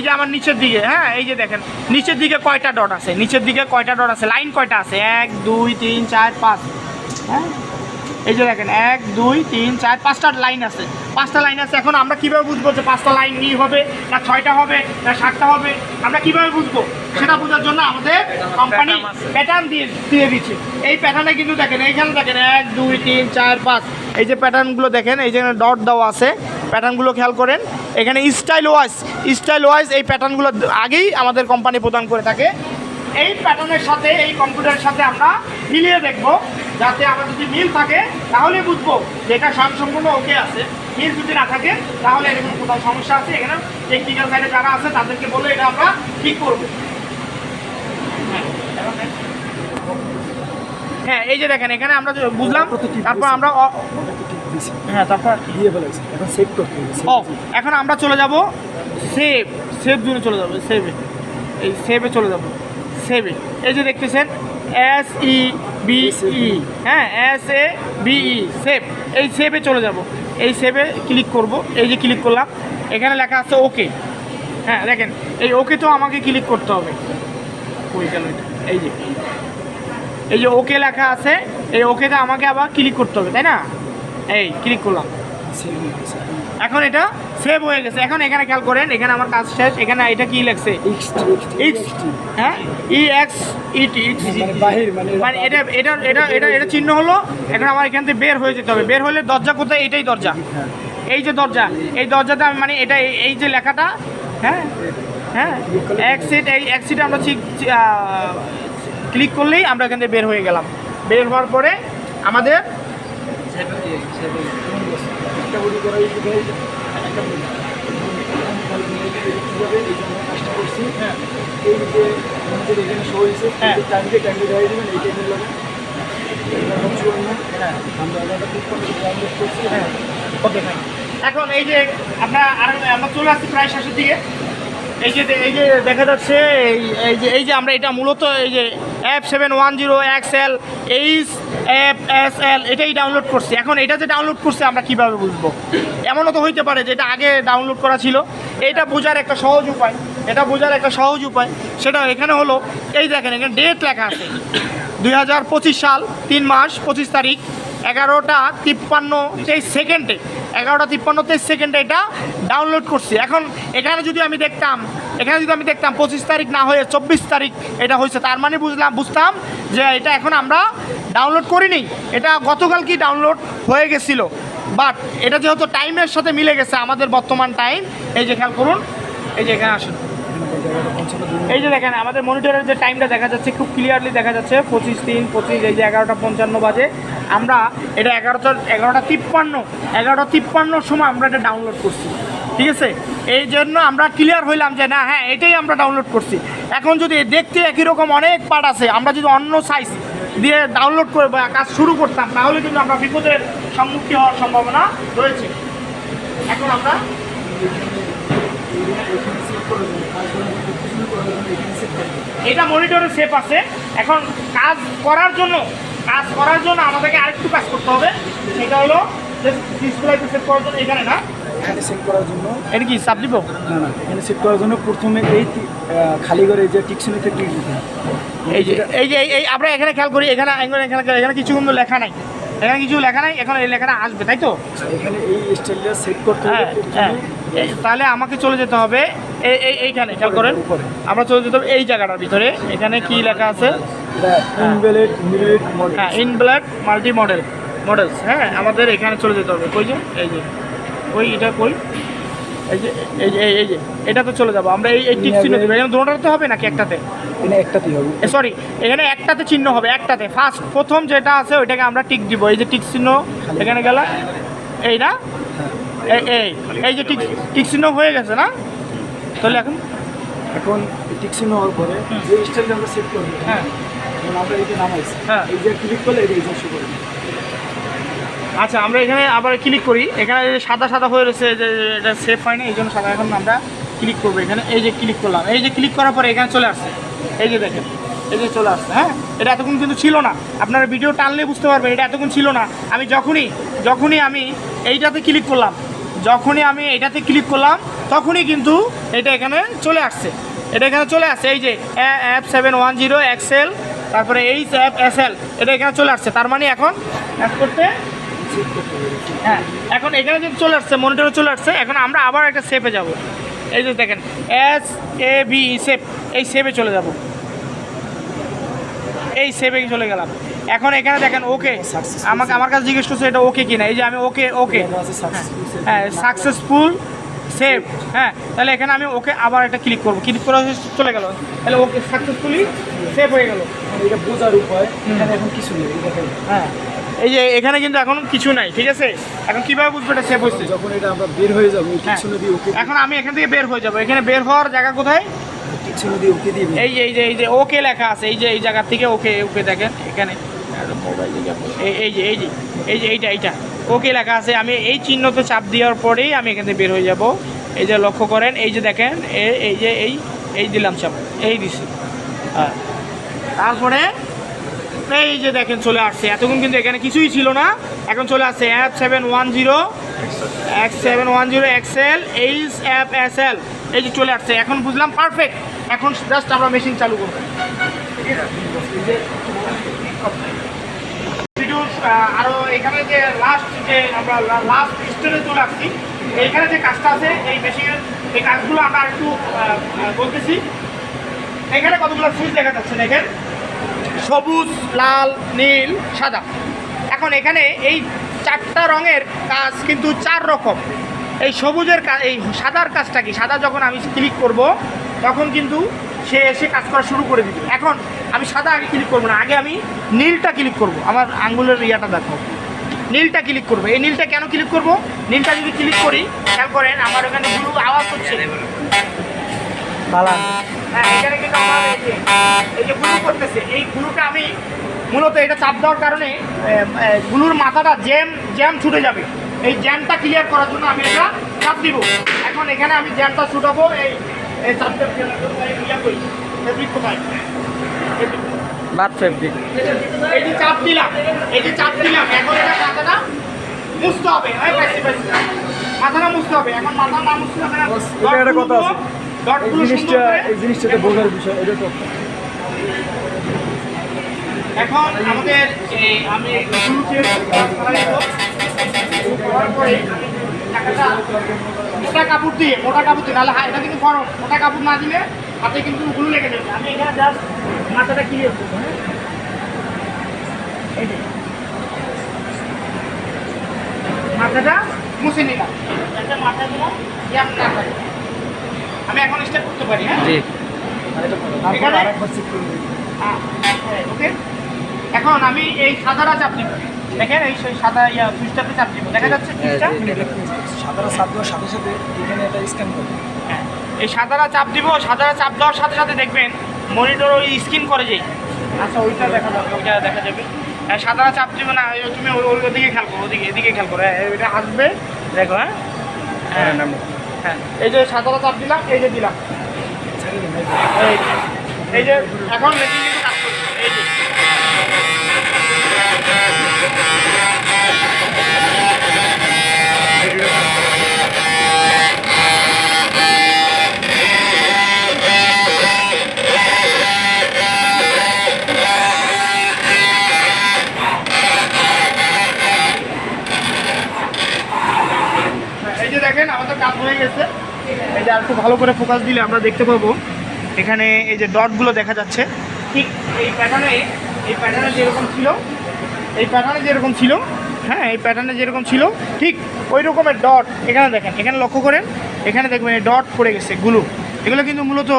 যে আমার নিচের দিকে, হ্যাঁ এই যে দেখেন নিচের দিকে কয়টা ডট আছে, নিচের দিকে কয়টা ডট আছে, লাইন কয়টা আছে, 1 2 3 4 5, হ্যাঁ এই যে দেখেন 1 2 3 4 5টা লাইন আছে, 5টা লাইন আছে। এখন আমরা কীভাবে বুঝবো যে 5টা লাইন ই হবে না 6টা হবে না 7টা হবে, আমরা কীভাবে বুঝবো? সেটা বোঝার জন্য আমাদের কোম্পানি প্যাটার্ন দিয়ে দিচ্ছে। এই প্যাটার্নে কিন্তু দেখেন এইখানে দেখেন 1 2 3 4 5, এই যে প্যাটার্নগুলো দেখেন, এই যে ডট দেওয়া আছে, প্যাটার্নগুলো খেয়াল করেন। এখানে স্টাইল ওয়াইজ এই প্যাটার্নগুলো আগেই আমাদের কোম্পানি প্রদান করে থাকে। এই প্যাটার্নের সাথে এই কম্পিউটারের সাথে আমরা মিলিয়ে দেখব, যাতে আমার যদি মিল থাকে তাহলে বুঝবো যে এটা সম্পূর্ণ ওকে আছে। মিল যদি না থাকে তাহলে এরকম কোথাও সমস্যা আছে, এখানে টেকনিক্যাল সাইডে যারা আছে তাদেরকে বলে এটা আমরা ঠিক করব। হ্যাঁ এই যে দেখেন এখানে আমরা বুঝলাম, তারপর আমরা হ্যাঁ তারপর এখন সেভ করতে হবে। এখন আমরা চলে যাব সেভ জোনে চলে যাবো, এই সেভে চলে যাব। সেভে এই যে দেখতেছেন SEVE, হ্যাঁ SAVE সেভ, এই সেভে চলে যাব। এই সেভে ক্লিক করব, এই যে ক্লিক করলাম, এখানে লেখা আছে ওকে। হ্যাঁ দেখেন এই ওকে তো আমাকে ক্লিক করতে হবে। ওই গেল এই যে ওকে লেখা আছে, এই ওকেটা আমাকে আবার ক্লিক করতে হবে, তাই না? এই ক্লিক করলাম, এখন এটা সেভ হয়ে গেছে। এখন এখানে খেয়াল করেন, এখানে আমার কাজ শেষ। এখানে এটা কি লেখছে? হ্যাঁ EXET, মানে এটা চিহ্ন হলো। এখন আমার এখান থেকে বের হয়ে যেতে হবে। বের হলে দরজা কোথায়? এটাই দরজা, এই যে দরজা, এই দরজাতে আমি মানে এটা এই যে লেখাটা, হ্যাঁ এক্সিট আমরা ক্লিক করলেই আমরা এখান থেকে বের হয়ে গেলাম। বের হওয়ার পরে আমাদের এখন এই যে আমরা চলে আসছি প্রায় শেষের দিকে। এই যে দেখা যাচ্ছে এই যে আমরা এটা মূলত এই যে F710XL HFSL এটাই ডাউনলোড করছি। এখন এটা যে ডাউনলোড করছে আমরা কিভাবে বুঝবো? এমনও তো হইতে পারে যে এটা আগে ডাউনলোড করা ছিল। এটা বোঝার একটা সহজ উপায়, সেটা এখানে হলো, এই দেখেন এখানে ডেট লেখা আছে 2025 সাল 3 মাস 25 তারিখ 11:53 সেকেন্ডে, 11:53 সেকেন্ডে এটা ডাউনলোড করছি। এখন এখানে যদি আমি দেখতাম 25 তারিখ না হয়ে 24 তারিখ এটা হয়েছে, তার মানে বুঝতাম যে এটা এখন আমরা ডাউনলোড করিনি, এটা গতকাল কি ডাউনলোড হয়ে গেছিল। বাট এটা যেহেতু টাইমের সাথে মিলে গেছে আমাদের বর্তমান টাইম, এই যে খেয়াল করুন, এই যে এখানে আসুন, এই যে দেখেন আমাদের মনিটরের যে টাইমটা দেখা যাচ্ছে খুব ক্লিয়ারলি দেখা যাচ্ছে 25:3:25, এই যে 11:55 বাজে। আমরা এটা 11:53 সময় আমরা এটা ডাউনলোড করছি, ঠিক আছে? এই জন্য আমরা ক্লিয়ার হইলাম যে না, হ্যাঁ এটাই আমরা ডাউনলোড করছি। এখন যদি দেখতে একই রকম অনেক পার্ট আছে, আমরা যদি অন্য সাইজ দিয়ে ডাউনলোড করে বা কাজ শুরু করতাম, তাহলে কিন্তু আমরা বিপদের সম্মুখীন হওয়ার সম্ভাবনা রয়েছে। এখন আমরা এটা মনিটরের শেপ আছে। এখন কাজ করার জন্য আমাদেরকে আরেকটু কাজ করতে হবে। সেটা হলো ডিসপ্লেতে সেট করার জন্য এখানে না, এখানে সেট করার জন্য এটা কি চাপ দিব? না, এখানে সেট করার জন্য প্রথমে এই খালি করে এই যে টিকশনিতে ক্লিক দিতে হবে। এই আমরা এখানে খেয়াল করি, এখানে কিছু কিন্তু লেখা নাই, এখানে কিছু লেখা নাই। এখন এই লেখাটা আসবে, তাই তো? এখানে এই স্টাইলটা সেট করতে হবে। তাহলে আমাকে চলে যেতে হবে এইখানে, খেয়াল করেন, আমরা চলে যেতে হবে এই জায়গাটার ভিতরে। এখানে কি লেখা আছে? Invalid model. হ্যাঁ, ইনভ্যালিড মাল্টি মডেলস। হ্যাঁ, আমাদের এখানে চলে যেতে হবে। কই যে এটা কই, এই যে এটা তো চলে যাবো আমরা। এই টিক চিহ্ন দেবো এখানে। দুটোটাতে হবে নাকি একটাতে? এখানে একটাতেই হবে। সরি, এখানে একটাতে চিহ্ন হবে, একটাতে প্রথম যেটা আছে ওইটাকে আমরা টিক দিব। এই যে টিক চিহ্ন এখানে গেল, এই না, এই যে টিক চিহ্ন হয়ে গেছে না? তাহলে এখন টিক চিহ্ন হওয়ার পরে যে স্টাইলটা আমরা সেট করব, হ্যাঁ, আমরা এইটা নামাইছি, হ্যাঁ, এই যে ক্লিক করলে এটা শো করবে। আচ্ছা, আমরা এখানে আবার ক্লিক করি। এখানে সাদা হয়ে রয়েছে, যে এটা সেফ হয় না, এই জন্য সাদা। এখন আমরা ক্লিক করবো এখানে। এই যে ক্লিক করলাম, এই যে ক্লিক করার পরে এখানে চলে আসছে। এই যে দেখেন, এই যে চলে আসছে। হ্যাঁ, এটা এতক্ষণ কিন্তু ছিল না। আপনারা ভিডিও টানলে বুঝতে পারবেন এটা এতক্ষণ ছিল না। আমি যখনই আমি এইটাতে ক্লিক করলাম, তখনই কিন্তু এটা এখানে চলে আসছে। এই যে F710 এক্সেল, তারপরে HFSL, এটা এখানে চলে আসছে। তার মানে এখন করতে, হ্যাঁ, এখন এখানে যদি চলে আসছে, মনিটরে চলে আসছে। এখন আমরা আবার একটা শেপে যাব। এই যে দেখেন SAV শেপ, এই শেপে চলে যাব। এই শেপে চলে গেলাম। এখন এখানে দেখেন ওকে, আমার কাছে জিজ্ঞেস করছে এটা ওকে কিনা। এই যে আমি ওকে, হ্যাঁ, সাকসেসফুল সেভ। হ্যাঁ, তাহলে এখানে আমি ওকে আবার একটা ক্লিক করবো। ক্লিক করে চলে গেল। তাহলে ওকে সাকসেসফুলি সেভ হয়ে গেল। এটা বোঝার উপায়, এখানে এখন কিছু নেই। হ্যাঁ, এই যে এখানে কিন্তু এখন কিছু নাই, ঠিক আছে? এখন কিভাবে বুঝবো এটা সেভ হচ্ছে? যখন এটা আমরা বের হয়ে যাবো, টিকশনে দিয়ে ওকে। এখন আমি এখান থেকে বের হয়ে যাব। এখানে বের হওয়ার জায়গা কোথায়? টিকশনে দিয়ে ওকে দিবেন। এই যে ওকে লেখা আছে। এই যে এই জায়গা থেকে ওকে দেখেন এখানে এইটা ওকে লেখা আছে। আমি এই চিহ্নতে চাপ দেওয়ার পরেই আমি এখান থেকে বের হয়ে যাব। এই যে লক্ষ্য করেন, এই যে দেখেন, এই দিলাম চাপ, এই দিছি। হ্যাঁ, তারপরে এই যে দেখেন চলে আসছে। এতক্ষণ কিন্তু এখানে কিছুই ছিল না, এখন চলে আসছে F710 এক্সেল HFSL, এই যে চলে আসছে। এখন বুঝলাম, পারফেক্ট। এখন জাস্ট আমরা মেশিন চালু করবো। আরও এখানে যে আমরা লাস্ট স্টেজে চলে আসছি। এইখানে যে কাজটা আছে এই মেশিনের, এই কাজগুলো আমরা একটু বলতেছি। এখানে কতগুলো সুইচ দেখা যাচ্ছে দেখেন, সবুজ, লাল, নীল, সাদা। এখন এখানে এই 4টা রঙের কাজ কিন্তু 4 রকম। এই সবুজের কাজ, এই সাদার কাজটা কি? সাদা যখন আমি ক্লিক করব তখন কিন্তু সে এসে কাজ করা শুরু করে দিবে। এখন আমি সাদা আগে ক্লিক করবো না, আগে আমি নীলটা ক্লিক করব। আমার আঙ্গুলের ইয়াটা দেখো, নীলটা ক্লিক করবো। এই নীলটা কেন ক্লিক করব? নীলটা যদি ক্লিক করি, খেয়াল করেন আমার ওখানে ব্লু আওয়াজ হচ্ছে। হ্যাঁ, এখানে কিন্তু আমার এই যে ব্লু করতেছে, এই ব্লুটা আমি মূলত এটা চাপ দেওয়ার কারণে ব্লুর মাথাটা জ্যাম ছুটে যাবে। এই জ্যামটা ক্লিয়ার করার জন্য আমি এটা চাপ দিব। এখন এখানে আমি জ্যামটা ছুটাবো। এই চাপটা ইয়া করি, ফেব্রিক কোথায়? ফেব্রিক। এই যে চাপ দিলাম, এখন এটা মাথাটা মুছতে হবে। মাথাটা মুছতে হবে। এখন মাথা না মুছতে হবে না। এটা কথা আছে, এই জিনিসটা বোঝার বিষয়। এটা তো এখন আমাদের আমি মোটা কাপড় দিয়ে, নাহলে এটা কিন্তু গরম, মোটা কাপড় না দিলে হাতে কিন্তু গুলো লেগে যাবে। আমি এখানে জাস্ট মাথাটা ক্লিয়ার করবো। এই যে মাথাটা মুছে নিলাম, একটা মাথা দিলাম, আমি এখন স্টার্ট করতে পারি। হ্যাঁ, ওকে। এখন আমি এই সাদাটা চাপ দিব। দেখেন এই সাদা সুইচটাতে চাপ দিব, দেখা যাচ্ছে সুইচটা। সাদারা চাপ দেওয়ার সাথে সাথে এখানে একটা স্ক্যান করবে। হ্যাঁ, এই সাদারা চাপ দিব। সাদারা চাপ দেওয়ার সাথে সাথে দেখবেন মনিটর ওই স্ক্রিন করে যাই। আচ্ছা, ওইটা দেখা যাবে। হ্যাঁ, সাদারা চাপ দিব না, তুমি ওদিকে খেয়াল করো, এদিকে খেয়াল করো। এটা আসবে, দেখো। হ্যাঁ, হ্যাঁ এই যে সাদাটা চাপ দিলাম, এই যে দিলাম, এই যে এখন মেশিন কিন্তু কাজ করছে, এই যে দেখেন আমাদের কাজ হয়ে গেছে। এই যে আর একটু ভালো করে ফোকাস দিলে আমরা দেখতে পাবো এখানে এই যে ডটগুলো দেখা যাচ্ছে, ঠিক এই প্যাটার্নে যেরকম ছিল, এই প্যাটার্নে যেরকম ছিল, হ্যাঁ এই প্যাটার্নে যেরকম ছিল ঠিক ওই রকমের ডট এখানে দেখেন, এখানে লক্ষ্য করেন, এখানে দেখবেন এই ডট পড়ে গেছে গুলো, এগুলো কিন্তু মূলত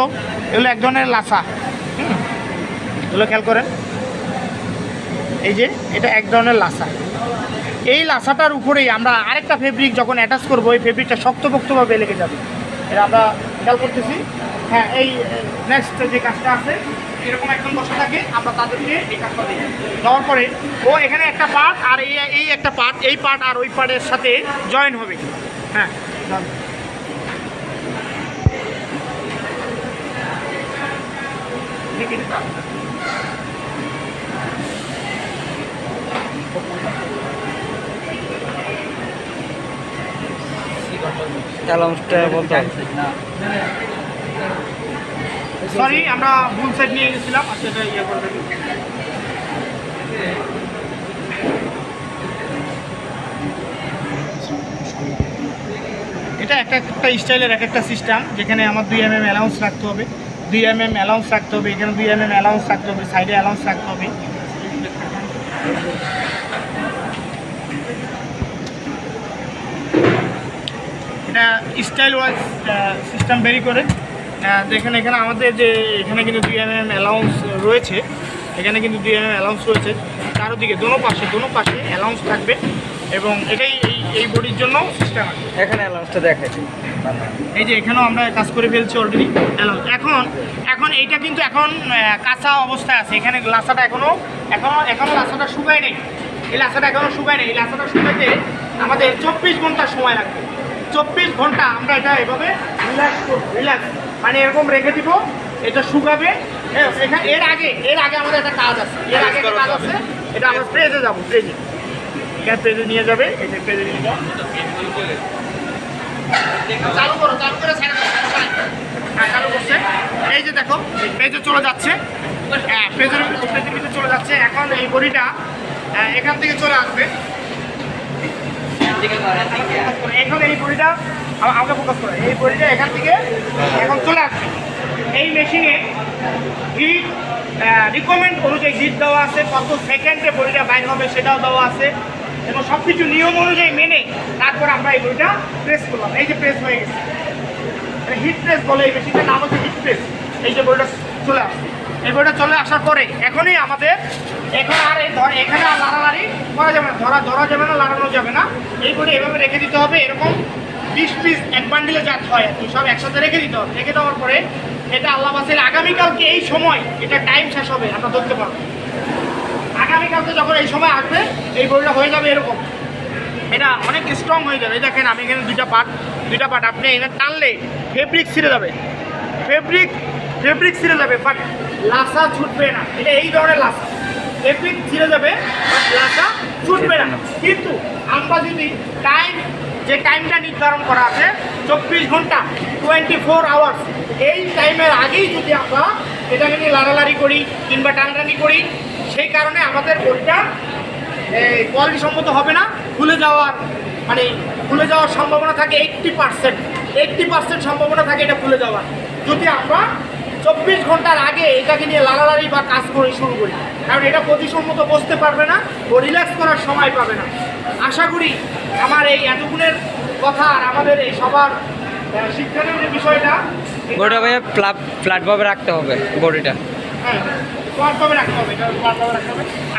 এগুলো এক ধরনের লাসা, এগুলো খেয়াল করেন, এই যে এটা এক ধরনের লাসা। এই লাসাটার উপরেই আমরা আরেকটা ফেব্রিক যখন অ্যাটাচ করবো, এই ফেব্রিকটা শক্তপোক্তভাবে লেগে যাবে, এটা আমরা খেয়াল করতেছি। হ্যাঁ এই নেক্সট যে কাজটা আছে এরকম একদম বসে থাকে, আমরা তাদেরকে এই কাজটা দিই, দেওয়ার পরে ও এখানে একটা পার্ট আর এই একটা পার্ট, এই পার্ট আর ওই পার্টের সাথে জয়েন হবে। হ্যাঁ সরি আমরা ভুল সাইড নিয়ে গেছিলাম, আচ্ছা এটা ইয়ে করে দেবো। এটা একটা স্টাইলের এক একটা সিস্টেম, যেখানে আমার 2 mm অ্যালাউন্স রাখতে হবে, 2 mm অ্যালাউন্স রাখতে হবে, এখানে 2 mm অ্যালাউন্স রাখতে হবে, সাইডে অ্যালাউন্স রাখতে হবে। এটা স্টাইল ওয়াইজ সিস্টেম ভেরি করে, যেখানে এখানে আমাদের যে এখানে কিন্তু 2 mm অ্যালাউন্স রয়েছে, এখানে কিন্তু 2 mm অ্যালাউন্স রয়েছে, চারোদিকে দোনো পাশে অ্যালাউন্স থাকবে, এবং এটাই এই বডির জন্য সিস্টেম আছে। এখানে অ্যালাউন্সটা দেখে, এই যে এখানেও আমরা কাজ করে ফেলছি অলরেডি অ্যালাউন্স। এখন এইটা কিন্তু এখন কাঁচা অবস্থায় আছে, এখানে লাসাটা এখনও লাসাটা শুকায় নেই, এই লাসাটা এখনও শুকায় নেই, এই লাসাটা শুকাইতে আমাদের 24 ঘন্টা সময় লাগবে। 24 ঘন্টা আমরা এটা এভাবে রিল্যাক্স মানে এরকম রেখে দিব, এটা শুকাবে। এর আগে আমাদের একটা কাজ আছে, এটা আমরা প্রেজে যাবো, প্রেজে নিয়ে যাবে, এই যে প্রেজে নিয়ে যাবো, চালু করে চালু করছে, এই যে দেখো পেজে চলে যাচ্ছে, হ্যাঁ পেজের ভিতরে চলে যাচ্ছে। এখন এই বড়িটা এখান থেকে চলে আসবে, এখন এই বড়িটা আমাকে ফোকাস করে, এই বড়িটা এখান থেকে এখন চলে আসবে। এই মেশিনে হিট রিকমেন্ড অনুযায়ী হিট দেওয়া আছে, কত সেকেন্ডে বড়িটা বাইর হবে সেটাও দেওয়া আছে, এবং সব কিছু নিয়ম অনুযায়ী মেনে তারপর আমরা এই বড়িটা প্রেস করলাম। এই যে প্রেস হয়ে গেছে, হিট প্রেস বলে এই মেশিনটার নাম হচ্ছে হিট প্রেস। এই যে বড়িটা চলে আসছে, এই বড়িটা চলে আসার পরে এখনই আমাদের এখানে আর লাড়ালাড়ি করা যাবে না, ধরা যাবে না, লাড়ানো যাবে না। এই বড়ি এভাবে রেখে দিতে হবে, এরকম 20 পিস এক বান্ডিলে যা হয় আর কি, সব একসাথে রেখে দিতে হবে। রেখে দেওয়ার পরে এটা আল্লাহ বাসের আগামীকালকে এই সময় এটা টাইম শেষ হবে, আমরা ধরতে পারবো। আগামীকালকে যখন এই সময় আসবে এই বড়িটা হয়ে যাবে এরকম, এটা অনেক স্ট্রং হয়ে যাবে। দেখেন আমি এখানে দুইটা পার্ট আপনি এখানে টানলে ফেব্রিক ছিঁড়ে যাবে, ফেব্রিক ছিঁড়ে যাবে, বাট লাসা ছুটবে না। এটা এই ধরনের লাসা, ফেব্রিক ছিঁড়ে যাবে বাট লাসা ছুটবে না। কিন্তু আমরা যদি টাইমটা নির্ধারণ করা আছে 24 ঘন্টা 24 আওয়ার্স, এই টাইমের আগেই যদি আমরা এটাকে নিয়ে লাড়ালাড়ি করি কিংবা টানাটানি করি, সেই কারণে আমাদের বড়িটা কোয়ালিটি সম্মত হবে না, খুলে যাওয়ার সম্ভাবনা থাকে 80% সম্ভাবনা থাকে এটা খুলে যাওয়ার, যদি আমরা 24 ঘন্টার আগে এটাকে নিয়ে লাড়ালাড়ি বা কাজ করে শুরু করি। কারণ এটা প্রতিসম্মত বসতে পারবে না, ও রিল্যাক্স করার সময় পাবে না। আশা করি আমার এই এতগুণের কথা আর আমাদের এই সবার শিক্ষণীয় যে বিষয়টা, বড়িটা ভাইয়া ফ্ল্যাটভাবে রাখতে হবে, বডিটা হ্যাঁ ফ্ল্যাটভাবে রাখতে হবে,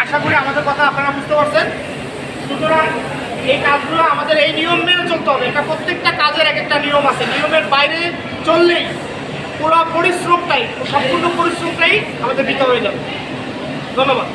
আশা করি আমাদের কথা আপনারা বুঝতে পারছেন। সুতরাং এই কাজগুলো আমাদের এই নিয়ম মেনে চলতে হবে। এটা প্রত্যেকটা কাজের এক একটা নিয়ম আছে, নিয়মের বাইরে চললেই পুরো সম্পূর্ণ পরিশ্রমটাই আমাদের দিতে হয়ে যাবে। ধন্যবাদ।